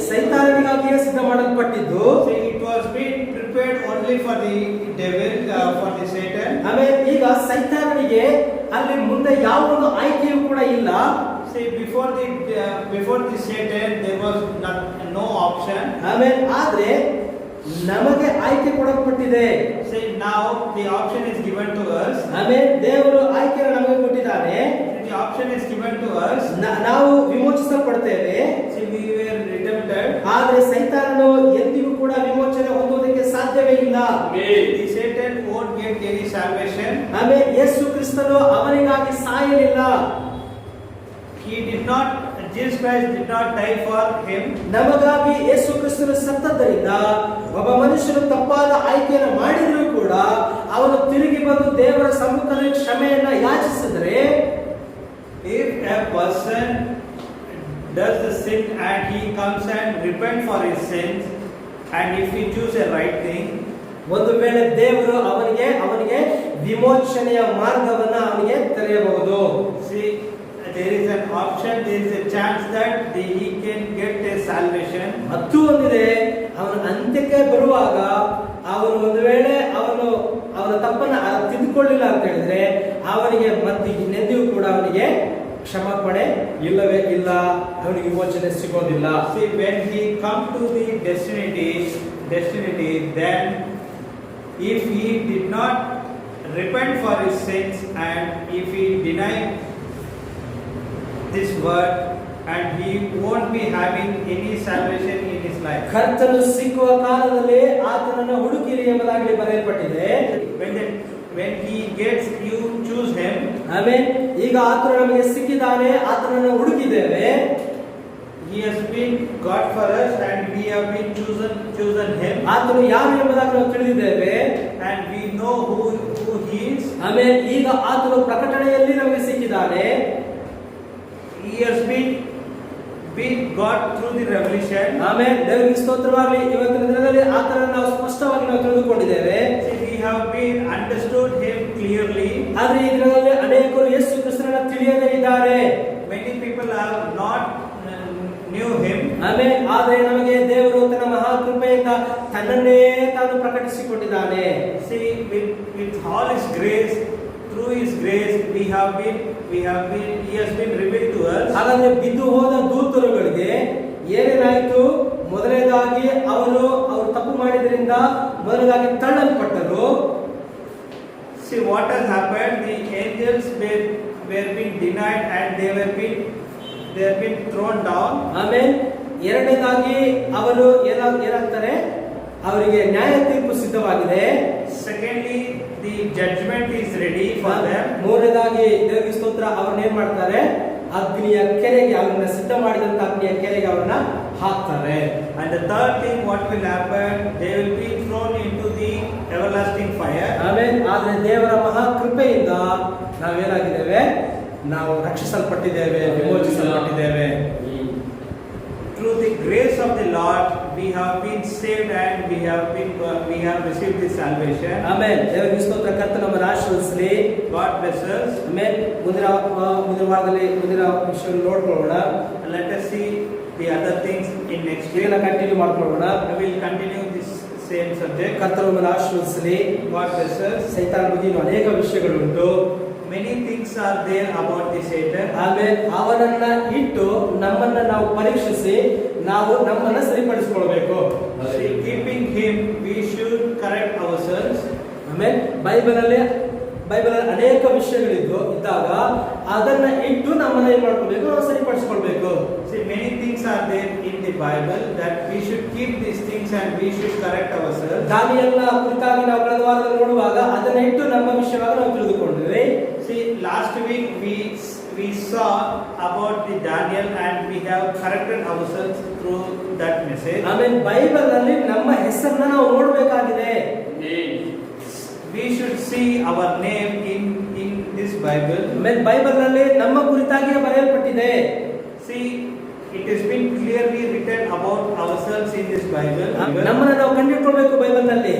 ಸೈತಾನನಿಗಾಗಿಯೇ ಸಿದ್ಧ ಮಾಡಲ್ಪಟ್ಟಿದ್ದು. It was being prepared only for the devil, for the Satan. Amen. ಈಗ ಸೈತಾನನಿಗೆ ಅಲ್ಲಿ ಮುಂದೆ ಯಾವ ಒಂದು ಆಯ್ಕೆಯೂ ಕೂಡ ಇಲ್ಲ. See, before the Satan there was no option. Amen. ಆದ್ರೆ ನಮಗೆ ಆಯ್ಕೆ ಕೊಡಲ್ಪಟ್ಟಿದೆ. See, now the option is given to us. Amen. ದೇವರು ಆಯ್ಕೆಯನ್ನು ನಮಗೆ ಕೊಟ್ಟಿದ್ದಾನೆ. The option is given to us. ನಾವು ವಿಮೋಚಿಸಲ್ಪಡ್ತೇವೆ. See, we were redeemed. ಆದ್ರೆ ಸೈತಾನನು ಎಂದಿಗೂ ಕೂಡ ವಿಮೋಚನೆ ಹೊಂದುವುದಕ್ಕೆ ಸಾಧ್ಯವೇ ಇಲ್ಲ. The Satan won't get any salvation. Amen. ಯೇಸು ಕ್ರಿಸ್ತನು ಅವನಿಗಾಗಿ ಸಾಯಲಿಲ್ಲ. Jesus Christ did not die for him. ನಮಗಾಗಿ ಯೇಸು ಕ್ರಿಸ್ತನು ಸತ್ತದ್ದರಿಂದ ಒಬ್ಬ ಮನುಷ್ಯನು ತಪ್ಪಾದ ಆಯ್ಕೆಯನ್ನು ಮಾಡಿದರೂ ಕೂಡ ಅವನು ತಿರುಗಿ ಬಂದು ದೇವರ ಸಮ್ಮುಖದಲ್ಲಿ ಕ್ಷಮೆಯನ್ನ ಯಾಚಿಸಿದರೆ, if a person does the sin and he comes and repent for his sins, and if he choose a right thing, ಒಂದು ವೇಳೆ ದೇವರು ಅವನಿಗೆ ವಿಮೋಚನೆಯ ಮಾರ್ಗವನ್ನ ಅವನಿಗೆ ತೆರೆಯಬಹುದು. see, there is an option, there is a chance that he can get a salvation. ಮತ್ತು ಒಂದಿದೆ, ಅವನ ಅಂತ್ಯಕ್ಕೆ ಬರುವಾಗ ಅವನು ಒಂದು ವೇಳೆ ಅವನ ತಪ್ಪನ್ನ ತಿದ್ದುಕೊಳ್ಳಿಲ್ಲ ಅಂತ ಹೇಳಿದ್ರೆ ಅವನಿಗೆ ಮತ್ತೆ ಇನ್ನೆಂದಿಗೂ ಕೂಡ ಅವನಿಗೆ ಕ್ಷಮಾಪಣೆ ಇಲ್ಲವೇ ಇಲ್ಲ, ಅವನಿಗೆ ವಿಮೋಚನೆ ಸಿಗೋದಿಲ್ಲ. See, when he come to the destiny, then if he did not repent for his sins and if he deny this word, and he won't be having any salvation in his life. ಕರ್ತನು ಸಿಕ್ಕುವ ಕಾಲದಲ್ಲಿ ಆತನನ್ನು ಹುಡುಕಿರಿ ಎಂಬುದಾಗಿ ಬರೆಯಲ್ಪಟ್ಟಿದೆ. When he gets, you choose him. Amen. ಈಗ ಆತನು ನಮಗೆ ಸಿಕ್ಕಿದ್ದಾನೆ, ಆತನನ್ನು ಹುಡುಕಿದ್ದೇವೆ. He has been God for us and we have been chosen him. ಆತನು ಯಾರು ಎಂಬುದಾಗಿ ನಾವು ತಿಳಿದಿದ್ದೇವೆ and we know who he is. Amen. ಈಗ ಆತನು ಪ್ರಕಟಣೆಯಲ್ಲಿ ನಮಗೆ ಸಿಕ್ಕಿದ್ದಾನೆ. He has been God through the revelation. Amen. ದೇವರಿಗೆ ಸ್ತೋತ್ರವಾಗಲಿ. ಇವತ್ತಿನ ದಿನದಲ್ಲಿ ಆತನನ್ನು ನಾವು ಸ್ಪಷ್ಟವಾಗಿ ನಾವು ತಿಳಿದುಕೊಂಡಿದ್ದೇವೆ. We have been understood him clearly. ಆದರೆ ಈ ದಿನದಲ್ಲಿ ಅನೇಕರು ಯೇಸು ಕ್ರಿಸ್ತನನ್ನು ತಿಳಿಯದೇ ಇದ್ದಾರೆ. Many people have not knew him. Amen. ಆದರೆ ನಮಗೆ ದೇವರು ತನ್ನ ಮಹಾ ಕೃಪೆಯಿಂದ ತನ್ನನ್ನೇ ತಾನು ಪ್ರಕಟಿಸಿಕೊಂಡಿದ್ದಾನೆ. See, with all his grace, through his grace, he has been revealed to us. ಹಾಗಾದ್ರೆ ಬಿದ್ದು ಹೋದ ದೂತರುಗಳಿಗೆ ಏನೇನಾಯಿತು? ಮೊದಲನೇದಾಗಿ ಅವರು ತಪ್ಪು ಮಾಡಿದ್ರಿಂದ ಮೊದಲನೇದಾಗಿ ತಳ್ಳಲ್ಪಟ್ಟರು. See what has happened. The angels were being denied and they have been thrown down. ಆಮೇಲೆ ಎರಡನೇದಾಗಿ ಅವರು ಏನಾಗ್ತಾರೆ? ಅವರಿಗೆ ನ್ಯಾಯ ತೀರ್ಪು ಸಿದ್ಧವಾಗಿದೆ. Secondly, the judgment is ready for them. ಮೂರನೇದಾಗಿ ದೇವರಿಗೆ ಸ್ತೋತ್ರ, ಅವ್ರನ್ನ ಏನ್ ಮಾಡ್ತಾರೆ? ಅಗ್ನಿಯ ಕೆರೆಗೆ, ಅವ್ರನ್ನ ಸಿದ್ಧ ಮಾಡಿದಂತ ಅಗ್ನಿಯ ಕೆರೆಗೆ ಅವ್ರನ್ನ ಹಾಕ್ತಾರೆ. And the third thing what will happen, they will be thrown into the everlasting fire. ಆಮೇಲೆ ಆದ್ರೆ ದೇವರ ಮಹಾ ಕೃಪೆಯಿಂದ ನಾವೇನಾಗಿದ್ದೇವೆ? ನಾವು ರಕ್ಷಿಸಲ್ಪಟ್ಟಿದ್ದೇವೆ, ವಿಮೋಚಿಸಲ್ಪಟ್ಟಿದ್ದೇವೆ. Through the grace of the Lord, we have been saved and we have received the salvation. Amen. ದೇವರಿಗೆ ಸ್ತೋತ್ರ. ಕರ್ತನು ನಮ್ಮನ್ನು ಆಶೀರ್ವದಿಸಲಿ. God bless us. ಆಮೆನ್. ಮುಂದಿನ ವಾರದಲ್ಲಿ ಮುಂದಿನ ವಿಷಯವನ್ನು ನೋಡ್ಕೊಳ್ಳೋಣ. Let us see the other things in next week. ಇದನ್ನ ಕಂಟಿನ್ಯೂ ಮಾಡ್ಕೊಳ್ಳೋಣ. We will continue this same subject. ಕರ್ತನು ನಮ್ಮನ್ನು ಆಶೀರ್ವದಿಸಲಿ. God bless us. ಸೈತಾನ ಬಗ್ಗೆ ಇನ್ನೂ ಅನೇಕ ವಿಷಯಗಳುಂಟು. Many things are there about the Satan. ಆಮೇಲೆ ಅವನನ್ನ ಇಟ್ಟು ನಮ್ಮನ್ನ ನಾವು ಪರೀಕ್ಷಿಸಿ ನಾವು ನಮ್ಮನ್ನ ಸರಿಪಡಿಸಿಕೊಳ್ಳಬೇಕು. Keeping him, we should correct ourselves. ಆಮೇಲೆ ಬೈಬಲಲ್ಲಿ ಅನೇಕ ಇದ್ದಾಗ ಅದನ್ನ ಇಟ್ಟು ನಮ್ಮನ್ನ ಏನ್ ಮಾಡ್ಕೊಳ್ಬೇಕು? ನಾವು ಸರಿಪಡಿಸಿಕೊಳ್ಬೇಕು. See, many things are there in the Bible that we should keep these things and we should correct ourselves. ದಾನಿಯೇಲನ ಕುರಿತಾಗಿ ನಾವು ಕಳೆದ ವಾರದಲ್ಲಿ ನೋಡುವಾಗ ಅದನ್ನ ಇಟ್ಟು ನಮ್ಮ ವಿಷಯವಾಗಿ ನಾವು ತಿಳಿದುಕೊಂಡಿದ್ದೇವೆ. See, last week we saw about the Daniel and we have corrected ourselves through that message. ಆಮೇಲೆ ಬೈಬಲ್ ನಲ್ಲಿ ನಮ್ಮ ಹೆಸರನ್ನ ನಾವು ನೋಡಬೇಕಾಗಿದೆ. We should see our name in this Bible. ಆಮೇಲೆ ಬೈಬಲ್ ನಲ್ಲಿ ನಮ್ಮ ಕುರಿತಾಗಿ ಬರೆಯಲ್ಪಟ್ಟಿದೆ. See, it has been clearly written about ourselves in this Bible. ನಮ್ಮನ್ನ ನಾವು ಕಂಡುಹಿಡಿಯಬೇಕು ಬೈಬಲ್ ನಲ್ಲಿ.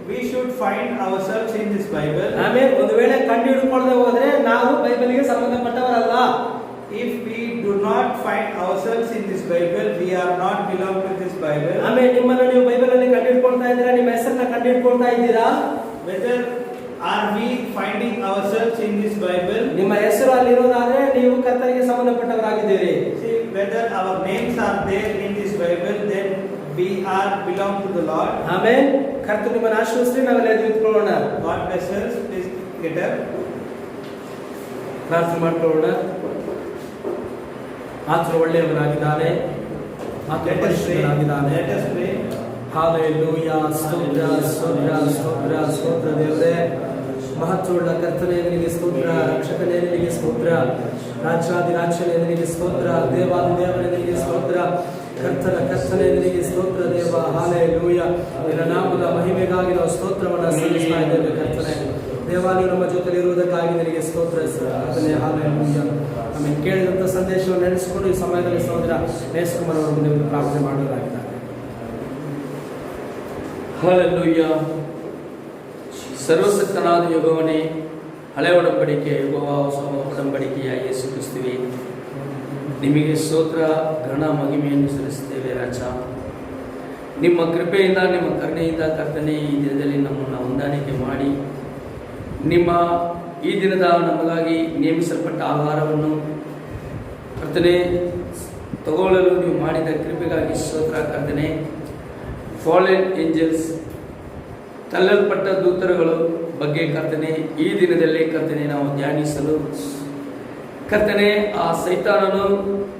We should find ourselves in this Bible. ಆಮೇಲೆ ಒಂದು ವೇಳೆ ಕಂಡುಹಿಡಿದುಕೊಳ್ಳದೆ ಹೋದ್ರೆ ನಾವು ಬೈಬಲ್ಗೆ ಸಂಬಂಧಪಟ್ಟವರಲ್ಲ. If we do not find ourselves in this Bible, we are not belong to this Bible. ಆಮೇಲೆ ನಿಮ್ಮನ್ನು ನೀವು ಬೈಬಲ್ ಅಲ್ಲಿ ಕಂಡುಹಿಡಿದುಕೊಳ್ತಾ ಇದ್ದೀರಾ? ನಿಮ್ಮ ಹೆಸರನ್ನ ಕಂಡುಹಿಡಿದುಕೊಳ್ತಾ ಇದ್ದೀರಾ? Whether are we finding ourselves in this Bible? ನಿಮ್ಮ ಹೆಸರು ಅಲ್ಲಿ ಇರೋದಾದ್ರೆ ನೀವು ಕರ್ತನಿಗೆ ಸಂಬಂಧಪಟ್ಟವರಾಗಿದ್ದೀರಿ. See, whether our names are there in this Bible, then we are belong to the Lord. Amen. ಕರ್ತನು ನಿಮ್ಮನ್ನು ಆಶೀರ್ವದಿಸಲಿ. ನಾವೆಲ್ಲ ಎದ್ದುಕೊಳ್ಳೋಣ. God bless us. Please get up. ಪ್ರಾರ್ಥನೆ ಮಾಡಿಕೊಳ್ಳೋಣ. ಆತನು ಒಳ್ಳೆಯವನಾಗಿದ್ದಾನೆ, ಆತನು ಪರಿಶುದ್ಧನಾಗಿದ್ದಾನೆ. Let us pray. ಹಾಲೆಲೂಯಾ. ಸ್ತೋತ್ರ ಸ್ತೋತ್ರ ಸ್ತೋತ್ರ ಸ್ತೋತ್ರ ದೇವರೇ. ಮಹತ್ವವುಳ್ಳ ಕರ್ತನೇ ನಿನಗೆ ಸ್ತೋತ್ರ. ರಕ್ಷಕನೇ ನಿನಗೆ ಸ್ತೋತ್ರ. ರಾಜಾಧಿರಾಜನೇ ನಿನಗೆ ಸ್ತೋತ್ರ. ದೇವಾದಿದೇವನೇ ನಿನಗೆ ಸ್ತೋತ್ರ. ಕರ್ತನೇ ನಿನಗೆ ಸ್ತೋತ್ರ ದೇವ. ಹಾಲೆಲೂಯಾ. ನಿನ್ನ ನಾಮದ ಮಹಿಮೆಗಾಗಿ ನಾವು ಸ್ತೋತ್ರವನ್ನು ಸಲ್ಲಿಸ್ತಾ ಇದ್ದೇವೆ ಕರ್ತನೇ. ದೇವ, ನೀವು ನಮ್ಮ ಜೊತೆಲಿ ಇರುವುದಕ್ಕಾಗಿ ನಿನಗೆ ಸ್ತೋತ್ರ ಕರ್ತನೇ. ಹಾಲೆಲೂಯಾ. ಆಮೇಲೆ ಕೇಳಿದಂಥ ಸಂದೇಶವನ್ನು ನೆನೆಸಿಕೊಂಡು ಈ ಸಮಯದಲ್ಲಿ ಸಹೋದರ ನೇಸ್ಕುಮಾರ್ ಅವರು ಮುಂದೆ ಪ್ರಾರ್ಥನೆ ಮಾಡೋದಾಗಿದ್ದಾರೆ. ಹಲ್ಲೆಲೂಯ. ಸರ್ವಶಕ್ತನಾದ ಯೆಹೋವನೇ, ಹಳೆ ಒಡಂಬಡಿಕೆ ಯೆಹೋವ, ಹೊಸ ಒಡಂಬಡಿಕೆಯ ಯೇಸು ಕ್ರಿಸ್ತುವೇ, ನಿಮಗೆ ಸ್ತೋತ್ರ, ಘನ, ಮಹಿಮೆಯನ್ನು ಸಲ್ಲಿಸುತ್ತೇವೆ ರಾಜ. ನಿಮ್ಮ ಕೃಪೆಯಿಂದ, ನಿಮ್ಮ ಕರುಣೆಯಿಂದ ಕರ್ತನೆ ಈ ದಿನದಲ್ಲಿ ನಮ್ಮನ್ನು ಹೊಂದಾಣಿಕೆ ಮಾಡಿ ನಿಮ್ಮ ಈ ದಿನದ ನಮಗಾಗಿ ನೇಮಿಸಲ್ಪಟ್ಟ ಆಹಾರವನ್ನು ಕರ್ತನೆ ತಗೊಳ್ಳಲು ನೀವು ಮಾಡಿದ ಕೃಪೆಗಾಗಿ ಸ್ತೋತ್ರ ಕರ್ತನೆ. ಫಾಲೆನ್ ಏಂಜಲ್ಸ್, ತಳ್ಳಲ್ಪಟ್ಟ ದೂತರುಗಳ ಬಗ್ಗೆ ಕರ್ತನೆ ಈ ದಿನದಲ್ಲಿ ಕರ್ತನೆ ನಾವು ಧ್ಯಾನಿಸಲು ಕರ್ತನೆ, ಆ ಸೈತಾನನು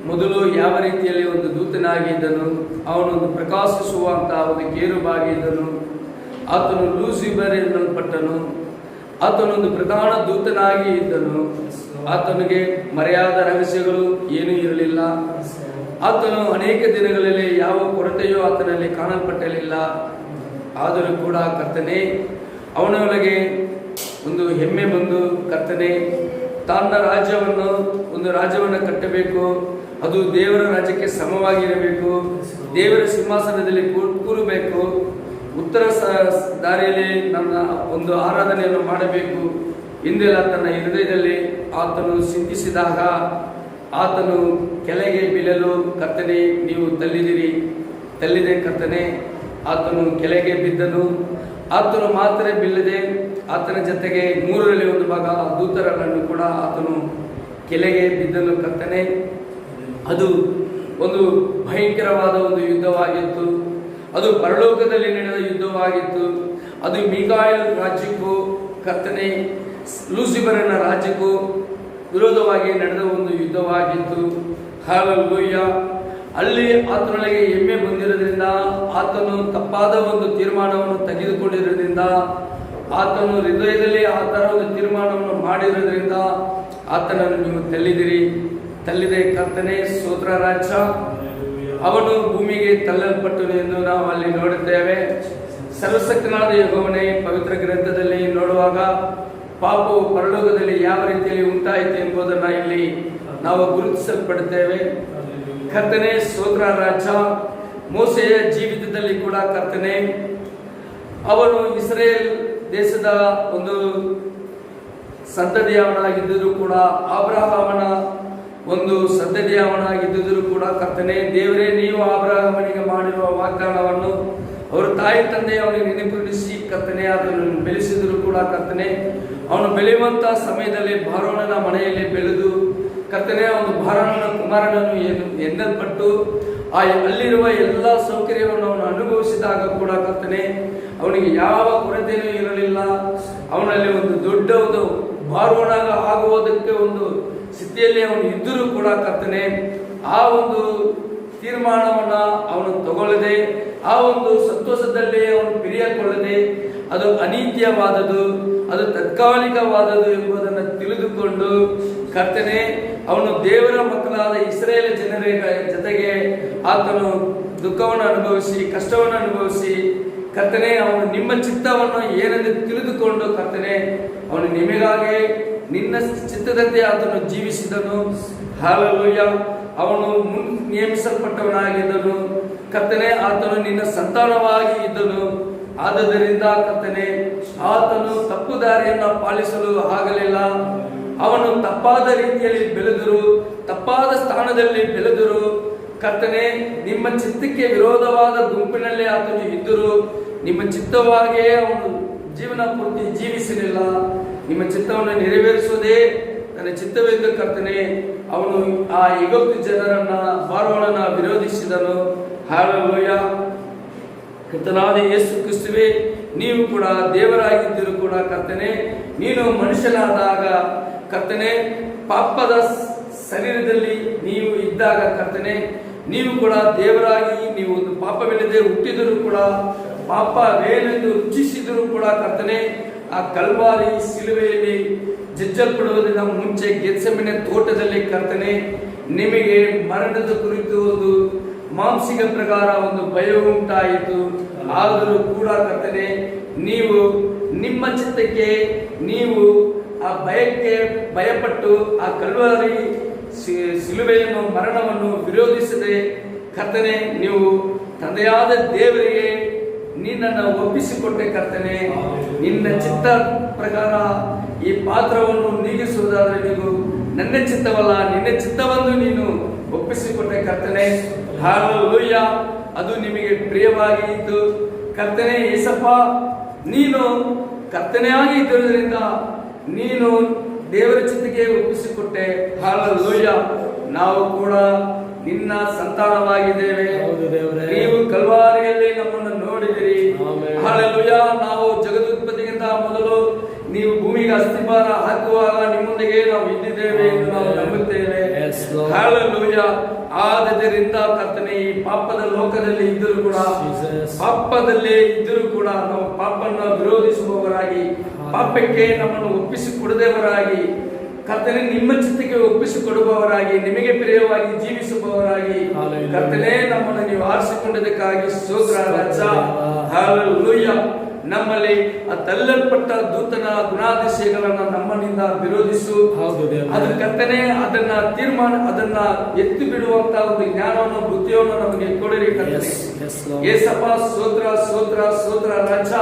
ಮೊದಲು ಯಾವ ರೀತಿಯಲ್ಲಿ ಒಂದು ದೂತನಾಗಿದ್ದನು, ಅವನೊಂದು ಪ್ರಕಾಶಿಸುವಂಥ ಒಂದು ಕೇರುಬಾಗಿದ್ದನು, ಆತನು ಲೂಸಿಫರ್ ಎನ್ನಲ್ಪಟ್ಟನು, ಆತನೊಂದು ಪ್ರಧಾನ ದೂತನಾಗಿ ಇದ್ದನು. ಆತನಿಗೆ ಮರೆಯಾದ ರಹಸ್ಯಗಳು ಏನೂ ಇರಲಿಲ್ಲ. ಆತನು ಅನೇಕ ದಿನಗಳಲ್ಲಿ ಯಾವ ಕೊರತೆಯೂ ಆತನಲ್ಲಿ ಕಾಣಲ್ಪಟ್ಟಲಿಲ್ಲ. ಆದರೂ ಕೂಡ ಕರ್ತನೆ, ಅವನೊಳಗೆ ಒಂದು ಹೆಮ್ಮೆ ಬಂದು ಕರ್ತನೆ, ತನ್ನ ಒಂದು ರಾಜ್ಯವನ್ನು ಕಟ್ಟಬೇಕು, ಅದು ದೇವರ ರಾಜ್ಯಕ್ಕೆ ಸಮವಾಗಿರಬೇಕು, ದೇವರ ಸಿಂಹಾಸನದಲ್ಲಿ ಕೂರಬೇಕು, ಉತ್ತರ ದಾರಿಯಲ್ಲಿ ನನ್ನ ಒಂದು ಆರಾಧನೆಯನ್ನು ಮಾಡಬೇಕು ಇಂದೆಲ್ಲ ತನ್ನ ಹೃದಯದಲ್ಲಿ ಆತನು ಚಿಂತಿಸಿದಾಗ ಆತನು ಕೆಳಗೆ ಬೀಳಲು ಕರ್ತನೆ ನೀವು ತಳ್ಳಿದೆ ಕರ್ತನೆ. ಆತನು ಕೆಳಗೆ ಬಿದ್ದನು. ಆತನು ಮಾತ್ರ ಬೀಳದೆ ಆತನ ಜೊತೆಗೆ 3ರಲ್ಲಿ 1 ಭಾಗ ದೂತರನ್ನು ಕೂಡ ಆತನು ಕೆಳಗೆ ಬಿದ್ದನು ಕರ್ತನೆ. ಅದು ಒಂದು ಭಯಂಕರವಾದ ಒಂದು ಯುದ್ಧವಾಗಿತ್ತು. ಅದು ಪರಲೋಕದಲ್ಲಿ ನಡೆದ ಯುದ್ಧವಾಗಿತ್ತು. ಅದು ಮೀಕಾಯಲ್ ರಾಜ್ಯಕ್ಕೂ ಕರ್ತನೆ ಲೂಸಿಫರನ ರಾಜ್ಯಕ್ಕೂ ವಿರೋಧವಾಗಿ ನಡೆದ ಒಂದು ಯುದ್ಧವಾಗಿತ್ತು. ಹಲ್ಲೆಲೂಯ. ಅಲ್ಲಿ ಆತನೊಳಗೆ ಹೆಮ್ಮೆ ಬಂದಿರೋದ್ರಿಂದ, ಆತನು ತಪ್ಪಾದ ಒಂದು ತೀರ್ಮಾನವನ್ನು ತೆಗೆದುಕೊಂಡಿರೋದ್ರಿಂದ, ಆತನು ಹೃದಯದಲ್ಲಿ ಆ ಥರ ಒಂದು ತೀರ್ಮಾನವನ್ನು ಮಾಡಿರೋದ್ರಿಂದ ಆತನನ್ನು ನೀವು ತಳ್ಳಿದೆ ಕರ್ತನೆ. ಸ್ತೋತ್ರ ರಾಜ. ಅವನು ಭೂಮಿಗೆ ತಳ್ಳಲ್ಪಟ್ಟನು ಎಂದು ನಾವು ಅಲ್ಲಿ ನೋಡುತ್ತೇವೆ. ಸರ್ವಶಕ್ತನಾದ ಯೆಹೋವನೇ, ಪವಿತ್ರ ಗ್ರಂಥದಲ್ಲಿ ನೋಡುವಾಗ ಪಾಪವು ಪರಲೋಕದಲ್ಲಿ ಯಾವ ರೀತಿಯಲ್ಲಿ ಉಂಟಾಯಿತು ಎಂಬುದನ್ನು ಇಲ್ಲಿ ನಾವು ಗುರುತಿಸಲ್ಪಡುತ್ತೇವೆ ಕರ್ತನೆ. ಸ್ತೋತ್ರ ರಾಜ. ಮೋಸೆಯ ಜೀವಿತದಲ್ಲಿ ಕೂಡ ಕರ್ತನೆ, ಅವನು ಇಸ್ರೇಲ್ ದೇಶದ ಒಂದು ಸಂತತಿಯವನಾಗಿದ್ದರೂ ಕೂಡ, ಅಬ್ರಹಾಮನ ಒಂದು ಸಂತತಿಯವನಾಗಿದ್ದರೂ ಕೂಡ ಕರ್ತನೆ, ದೇವರೇ ನೀವು ಅಬ್ರಹಾಮನಿಗೆ ಮಾಡಿರುವ ವಾಗ್ದಾನವನ್ನು ಅವರ ತಾಯಿ ತಂದೆ ಅವನಿಗೆ ನೆನಪಿಸಿ ಕರ್ತನೆ ಅದನ್ನು ಬೆಳೆಸಿದ್ರು ಕೂಡ ಕರ್ತನೆ, ಅವನು ಬೆಳೆಯುವಂತ ಸಮಯದಲ್ಲಿ ಬಾರೋಣನ ಮನೆಯಲ್ಲಿ ಬೆಳೆದು ಕರ್ತನೆ, ಅವನು ಬಾರೋಣನ ಕುಮಾರನನ್ನು ಎನ್ನಲ್ಪಟ್ಟು ಅಲ್ಲಿರುವ ಎಲ್ಲ ಸೌಕರ್ಯವನ್ನು ಅವನು ಅನುಭವಿಸಿದಾಗ ಕೂಡ ಕರ್ತನೆ, ಅವನಿಗೆ ಯಾವ ಕೊರತೆಯೂ ಇರಲಿಲ್ಲ. ಅವನಲ್ಲಿ ಒಂದು ದೊಡ್ಡ ಒಂದು ಬಾರೋಣ ಆಗುವುದಕ್ಕೆ ಒಂದು ಸ್ಥಿತಿಯಲ್ಲಿ ಅವನು ಇದ್ದರೂ ಕೂಡ ಕರ್ತನೆ, ಆ ಒಂದು ತೀರ್ಮಾನವನ್ನ ಅವನು ತಗೊಳ್ಳದೆ, ಆ ಒಂದು ಸಂತೋಷದಲ್ಲಿ ಅವನು ಪಿರಿಯಕೊಳ್ಳದೆ, ಅದು ಅನೀತ್ಯವಾದದು, ಅದು ತಾತ್ಕಾಲಿಕವಾದದು ಎಂಬುದನ್ನು ತಿಳಿದುಕೊಂಡು ಕರ್ತನೆ, ಅವನು ದೇವರ ಮಕ್ಕಳಾದ ಇಸ್ರೇಲ್ ಜನರ ಜೊತೆಗೆ ಆತನು ದುಃಖವನ್ನು ಅನುಭವಿಸಿ, ಕಷ್ಟವನ್ನು ಅನುಭವಿಸಿ ಕರ್ತನೆ, ಅವನು ನಿಮ್ಮ ಚಿತ್ತವನ್ನು ಏನೆಂದು ತಿಳಿದುಕೊಂಡು ಕರ್ತನೆ, ಅವನು ನಿಮಗಾಗಿ ನಿನ್ನ ಚಿತ್ತದಂತೆ ಆತನು ಜೀವಿಸಿದನು. ಹಲ್ಲೆಲೂಯ. ಅವನು ನೇಮಿಸಲ್ಪಟ್ಟವನಾಗಿದ್ದನು ಕರ್ತನೆ, ಆತನು ನಿನ್ನ ಸಂತಾನವಾಗಿ ಇದ್ದನು. ಆದುದರಿಂದ ಕರ್ತನೆ, ಆತನು ತಪ್ಪು ದಾರಿಯನ್ನು ಪಾಲಿಸಲು ಆಗಲಿಲ್ಲ. ಅವನು ತಪ್ಪಾದ ರೀತಿಯಲ್ಲಿ ಬೆಳೆದರು, ತಪ್ಪಾದ ಸ್ಥಾನದಲ್ಲಿ ಬೆಳೆದರು ಕರ್ತನೆ, ನಿಮ್ಮ ಚಿತ್ತಕ್ಕೆ ವಿರೋಧವಾದ ಗುಂಪಿನಲ್ಲಿ ಆತನು ಇದ್ದರು. ನಿಮ್ಮ ಚಿತ್ತವಾಗಿಯೇ ಅವನು ಜೀವನ ಪೂರ್ತಿ ಜೀವಿಸಲಿಲ್ಲ. ನಿಮ್ಮ ಚಿತ್ತವನ್ನು ನೆರವೇರಿಸುವುದೇ ನನ್ನ ಚಿತ್ತವೆಂದು ಕರ್ತನೆ, ಅವನು ಆ ಐಗುಪ್ತ ಜನರನ್ನ ಫಾರೋಹನನ್ನ ವಿರೋಧಿಸಿದನು. ಹಲ್ಲೆಲೂಯ. ಕರ್ತನಾದ ಯೇಸು ಕ್ರಿಸ್ತುವೇ, ನೀವು ಕೂಡ ದೇವರಾಗಿದ್ದರೂ ಕೂಡ ಕರ್ತನೆ, ನೀನು ಮನುಷ್ಯನಾದಾಗ ಕರ್ತನೆ, ಪಾಪದ ಶರೀರದಲ್ಲಿ ನೀವು ಇದ್ದಾಗ ಕರ್ತನೆ, ನೀವು ಕೂಡ ದೇವರಾಗಿ ನೀವು ಒಂದು ಪಾಪವಿಲ್ಲದೆ ಹುಟ್ಟಿದರೂ ಕೂಡ, ಪಾಪವೇನೆಂದು ರುಚಿಸಿದರೂ ಕೂಡ ಕರ್ತನೆ, ಆ ಕಲ್ವಾರಿ ಸಿಲುವೆಯಲ್ಲಿ ಜಜ್ಜಲ್ಪಡುವುದರಿಂದ ಮುಂಚೆ ಗೆತ್ಸೆಮನೆ ತೋಟದಲ್ಲಿ ಕರ್ತನೆ, ನಿಮಗೆ ಮರಣದ ಕುರಿತು ಒಂದು ಮಾಂಸಿಕ ಪ್ರಕಾರ ಒಂದು ಭಯ ಉಂಟಾಯಿತು. ಆದರೂ ಕೂಡ ಕರ್ತನೆ, ನೀವು ನಿಮ್ಮ ಚಿತ್ತಕ್ಕೆ ನೀವು ಆ ಭಯಕ್ಕೆ ಭಯಪಟ್ಟು ಆ ಕಲ್ವಾರಿ ಶಿಲುಬೆಯನ್ನು ಮರಣವನ್ನು ವಿರೋಧಿಸದೆ ಕರ್ತನೆ ನೀವು ತಂದೆಯಾದ ದೇವರಿಗೆ ನಿನ್ನನ್ನು ಒಪ್ಪಿಸಿಕೊಟ್ಟೆ ಕರ್ತನೆ. ನಿನ್ನ ಚಿತ್ತ ಪ್ರಕಾರ ಈ ಪಾತ್ರವನ್ನು ನೀಗಿಸುವುದಾದರೆ ನೀವು ನನ್ನ ಚಿತ್ತವಲ್ಲ ನಿನ್ನ ಚಿತ್ತವನ್ನು ನೀನು ಒಪ್ಪಿಸಿಕೊಟ್ಟೆ ಕರ್ತನೆ. ಹಲ್ಲೆಲೂಯಾ. ಅದು ನಿಮಗೆ ಪ್ರಿಯವಾಗಿ ಇದ್ದು ಕರ್ತನೆ ಯೇಸಪ್ಪ ನೀನು ಕರ್ತನೆಯಾಗಿ ಇದ್ದುದರಿಂದ ನೀನು ದೇವರ ಚಿತ್ತಕ್ಕೆ ಒಪ್ಪಿಸಿಕೊಟ್ಟೆ. ಹಲ್ಲೆಲೂಯಾ. ನಾವು ಕೂಡ ನಿನ್ನ ಸಂತಾನವಾಗಿದ್ದೇವೆ. ನೀವು ಕಲ್ವಾರಿಯಲ್ಲಿ ನಮ್ಮನ್ನು ನೋಡಿದಿರಿ. ಹಲ್ಲೆಲೂಯಾ. ನಾವು ಜಗದುತ್ಪತ್ತಿಗಿಂತ ಮೊದಲು ನೀವು ಭೂಮಿಗೆ ಅಸ್ತಿಭಾರ ಹಾಕುವಾಗ ನಿಮ್ಮೊಂದಿಗೆ ನಾವು ಇದ್ದಿದ್ದೇವೆ ಎಂದು ನಾವು ನಂಬುತ್ತೇವೆ. ಹಲ್ಲೆಲೂಯಾ. ಆದ್ದರಿಂದ ಕರ್ತನೆ ಈ ಪಾಪದ ಲೋಕದಲ್ಲಿ ಇದ್ದರೂ ಕೂಡ ಪಾಪದಲ್ಲೇ ಇದ್ದರೂ ಕೂಡ ನಾವು ಪಾಪವನ್ನು ವಿರೋಧಿಸುವವರಾಗಿ ಪಾಪಕ್ಕೆ ನಮ್ಮನ್ನು ಒಪ್ಪಿಸಿಕೊಡದವರಾಗಿ ಕರ್ತನೆ ನಿಮ್ಮ ಚಿತ್ತಕ್ಕೆ ಒಪ್ಪಿಸಿಕೊಡುವವರಾಗಿ ನಿಮಗೆ ಪ್ರಿಯವಾಗಿ ಜೀವಿಸುವವರಾಗಿ ಕರ್ತನೆ ನಮ್ಮನ್ನು ನೀವು ಆರಿಸಿಕೊಂಡದಕ್ಕಾಗಿ ಸ್ತೋತ್ರ ರಾಜ. ಹಲ್ಲೆಲೂಯಾ. ನಮ್ಮಲ್ಲಿ ತಳ್ಳಲ್ಪಟ್ಟ ದೂತನ ಗುಣಾತಿಶಯಗಳನ್ನು ನಮ್ಮನಿಂದ ವಿರೋಧಿಸು. ಅದ್ರ ಕರ್ತನೆ ಅದನ್ನ ಎತ್ತಿ ಬಿಡುವಂತ ಒಂದು ಜ್ಞಾನವನ್ನು ಬುದ್ಧಿಯನ್ನು ನಮಗೆ ಕೊಡಿರಿ ಕರ್ತನೆ. ಯೇಸಪ್ಪ ಸ್ತೋತ್ರ ಸ್ತೋತ್ರ ಸ್ತೋತ್ರ ರಾಜ.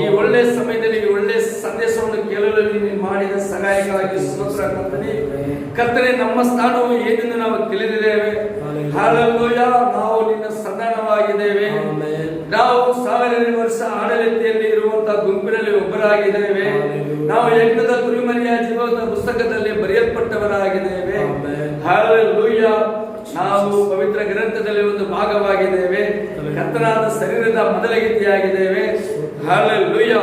ಈ ಒಳ್ಳೆ ಸಮಯದಲ್ಲಿ ಈ ಒಳ್ಳೆ ಸಂದೇಶವನ್ನು ಕೇಳಲು ನೀವು ಮಾಡಿದ ಸಹಾಯಕ್ಕಾಗಿ ಸ್ತೋತ್ರ ಕರ್ತನೆ. ಕರ್ತನೆ ನಮ್ಮ ಸ್ಥಾನವು ಏನೆಂದು ನಾವು ತಿಳಿದಿದ್ದೇವೆ. ಹಲ್ಲೆಲೂಯಾ. ನಾವು ನಿನ್ನ ಸಂತಾನವಾಗಿದ್ದೇವೆ. ನಾವು 1000 ವರ್ಷ ಆಡಳಿತೆಯಲ್ಲಿ ಇರುವಂತಹ ಗುಂಪಿನಲ್ಲಿ ಒಬ್ಬರಾಗಿದ್ದೇವೆ. ನಾವು ಯಜ್ಞದ ಕುರಿಮರಿಯ ಜೀವದ ಪುಸ್ತಕದಲ್ಲಿ ಬರೆಯಲ್ಪಟ್ಟವರಾಗಿದ್ದೇವೆ. ಹಲ್ಲೆಲೂಯಾ. ನಾವು ಪವಿತ್ರ ಗ್ರಂಥದಲ್ಲಿ ಒಂದು ಭಾಗವಾಗಿದ್ದೇವೆ. ಕರ್ತನಾದ ಶರೀರದ ಮೊದಲಗಿತ್ತಿಯಾಗಿದ್ದೇವೆ. ಹಲ್ಲೆಲೂಯಾ.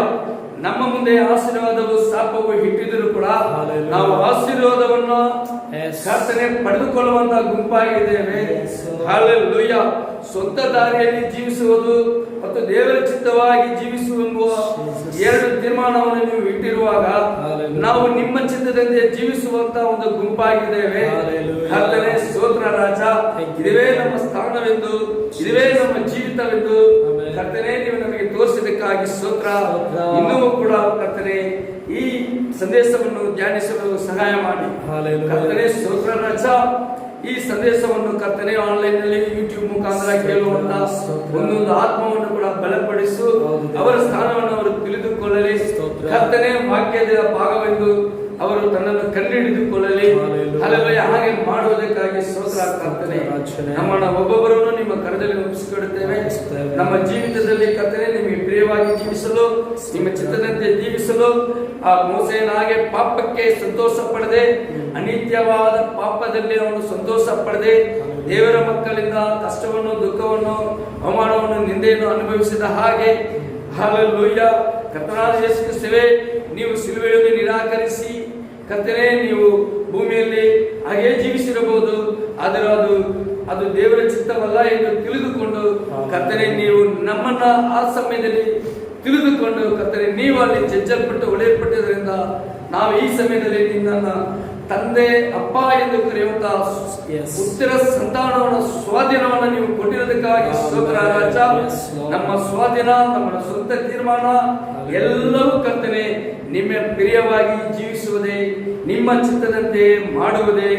ನಮ್ಮ ಮುಂದೆ ಆಶೀರ್ವಾದವು ಶಾಪವು ಇಟ್ಟಿದ್ದರೂ ಕೂಡ ನಾವು ಆಶೀರ್ವಾದವನ್ನು ಕರ್ತನೆ ಪಡೆದುಕೊಳ್ಳುವಂತಹ ಗುಂಪಾಗಿದ್ದೇವೆ. ಹಲ್ಲೆಲೂಯಾ. ಸ್ವಂತ ದಾರಿಯಲ್ಲಿ ಜೀವಿಸುವುದು ಮತ್ತು ದೇವರ ಚಿತ್ತವಾಗಿ ಜೀವಿಸುವ ಎರಡು ತೀರ್ಮಾನವನ್ನು ನೀವು ಇಟ್ಟಿರುವಾಗ ನಾವು ನಿಮ್ಮ ಚಿತ್ತದಂತೆ ಜೀವಿಸುವಂತಹ ಒಂದು ಗುಂಪಾಗಿದ್ದೇವೆ. ಕರ್ತನೆ ಸ್ತೋತ್ರ ರಾಜ. ಇದುವೇ ನಮ್ಮ ಸ್ಥಾನವೆಂದು ಇದುವೇ ನಮ್ಮ ಜೀವಿತವೆಂದು ಕರ್ತನೆ ನೀವು ನಮಗೆ ತೋರಿಸಿದಕ್ಕಾಗಿ ಸ್ತೋತ್ರ. ಇನ್ನೂ ಕೂಡ ಕರ್ತನೆ ಈ ಸಂದೇಶವನ್ನು ಧ್ಯಾನಿಸಲು ಸಹಾಯ ಮಾಡಿ ಕರ್ತನೆ ಸ್ತೋತ್ರ ರಾಜ. ಈ ಸಂದೇಶವನ್ನು ಕರ್ತನೆ ಆನ್ಲೈನ್ ನಲ್ಲಿ ಯೂಟ್ಯೂಬ್ ಮುಖಾಂತರ ಕೇಳುವಂತ ಒಂದೊಂದು ಆತ್ಮವನ್ನು ಕೂಡ ಬಲಪಡಿಸು. ಅವರ ಸ್ಥಾನವನ್ನು ಅವರು ತಿಳಿದುಕೊಳ್ಳಲಿ. ಕರ್ತನೆ ವಾಕ್ಯದ ಭಾಗವೆಂದು ಅವರು ತನ್ನನ್ನು ಕಂಡುಹಿಡಿದುಕೊಳ್ಳಲಿ. ಹಲ್ಲೆಲೂಯಾ. ಹಾಗೆ ಮಾಡುವುದಕ್ಕಾಗಿ ಸ್ತೋತ್ರ ಕರ್ತನೆ. ನಮ್ಮನ್ನು ಒಬ್ಬೊಬ್ಬರನ್ನು ನಿಮ್ಮ ಕರದಲ್ಲಿ ಒಪ್ಪಿಸಿಕೊಡುತ್ತೇವೆ. ನಮ್ಮ ಜೀವಿತದಲ್ಲಿ ಕರ್ತನೆ ನಿಮಗೆ ಪ್ರಿಯವಾಗಿ ಜೀವಿಸಲು ನಿಮ್ಮ ಚಿತ್ತದಂತೆ ಜೀವಿಸಲು ಆ ಮೋಸೆಯನ ಹಾಗೆ ಪಾಪಕ್ಕೆ ಸಂತೋಷ ಪಡದೆ ಅನಿತ್ಯವಾದ ಪಾಪದಲ್ಲಿ ಅವನು ಸಂತೋಷ ಪಡದೆ ದೇವರ ಮಕ್ಕಳಿಂದ ಕಷ್ಟವನ್ನು ದುಃಖವನ್ನು ಅವಮಾನವನ್ನು ನಿಂದೆಯನ್ನು ಅನುಭವಿಸಿದ ಹಾಗೆ ಹಲ್ಲೆಲೂಯಾ. ಕರ್ತನಾದ ಯೇಸು ಕ್ರಿಸ್ತನೇ ನೀವು ಸಿಲುಬೆಯನ್ನು ನಿರಾಕರಿಸಿ ಕರ್ತನೆ ನೀವು ಭೂಮಿಯಲ್ಲಿ ಹಾಗೆ ಜೀವಿಸಿರಬಹುದು. ಆದರೆ ಅದು ದೇವರ ಚಿತ್ತವಲ್ಲ ಎಂದು ತಿಳಿದುಕೊಂಡು ಕರ್ತನೆ ನೀವು ನಮ್ಮನ್ನ ಆ ಸಮಯದಲ್ಲಿ ತಿಳಿದುಕೊಂಡು ಕರ್ತನೆ ನೀವು ಅಲ್ಲಿ ಜಜ್ಜಲ್ಪಟ್ಟು ಹೊಳೆಯಲ್ಪಟ್ಟಿದ್ದರಿಂದ ನಾವು ಈ ಸಮಯದಲ್ಲಿ ನಿನ್ನನ್ನು ತಂದೆ ಅಪ್ಪ ಎಂದು ಕರೆಯುವಂತಹ ಉತ್ತರ ಸಂತಾನವನ್ನು ಸ್ವಾಧೀನವನ್ನು ನೀವು ಕೊಟ್ಟಿರೋದಕ್ಕಾಗಿ ಸ್ತೋತ್ರ ರಾಜ. ನಮ್ಮ ಸ್ವಾಧೀನ ನಮ್ಮ ಸ್ವಂತ ತೀರ್ಮಾನ ಎಲ್ಲವೂ ಕರ್ತನೆ ನಿಮ್ಮ ಪ್ರಿಯವಾಗಿ ಜೀವಿಸುವುದೇ ನಿಮ್ಮ ಚಿತ್ತದಂತೆ ಮಾಡುವುದೇ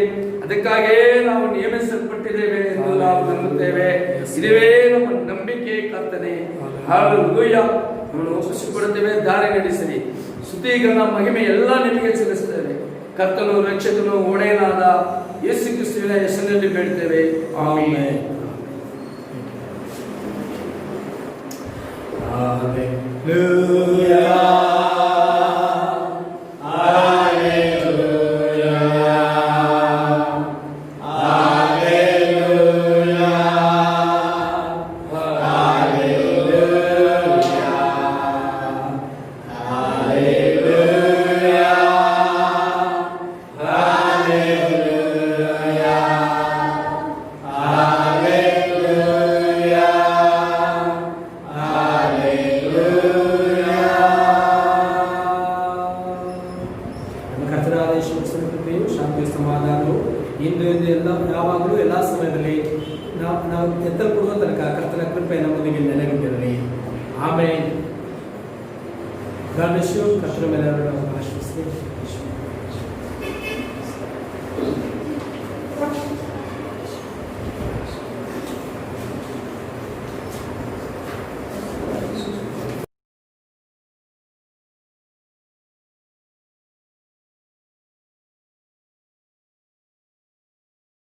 ಅದಕ್ಕಾಗೇ ನಾವು ನೇಮಿಸಲ್ಪಟ್ಟಿದ್ದೇವೆ ಎಂದು ನಾವು ನಂಬುತ್ತೇವೆ. ಇದುವೇ ನಮ್ಮ ನಂಬಿಕೆ ಕರ್ತನೆ. ಹಲ್ಲೆಲೂಯಾ. ನಮ್ಮನ್ನು ಒಪ್ಪಿಸಿಕೊಡುತ್ತೇವೆ. ದಾರಿ ನಡೆಸಿರಿ. ಸ್ತುತಿಗಣ ಮಹಿಮೆ ಎಲ್ಲ ನಿಮಗೆ ಸಲ್ಲಿಸುತ್ತೇವೆ. ಕರ್ತನು ರಕ್ಷಕನು ಒಡೆಯನಾದ ಯೇಸು ಕ್ರಿಸ್ತುವಿನ ಹೆಸರಿನಲ್ಲಿ ಬೇಡ್ತೇವೆ. ಆಮೆನ್. ಹಲ್ಲೆಲೂಯಾ. ಶಾಂತಿ ಸಮಾಧಾನವು ಇಂದು ಎಲ್ಲ ಯಾವಾಗಲೂ ಎಲ್ಲ ಸಮಯದಲ್ಲಿ ನಾವು ಎತ್ತಲ್ಪಡುವ ತನಕ ಕರ್ತನ ಕೃಪೆ ನಮ್ಮೊಂದಿಗೆ ನೆಲೆಗೊಂಡಿರಲಿ. ಆಮೇಲೆ ಕರ್ತನ ಮೇಲೆ ಆಶೀರ್ವದಿಸಿ.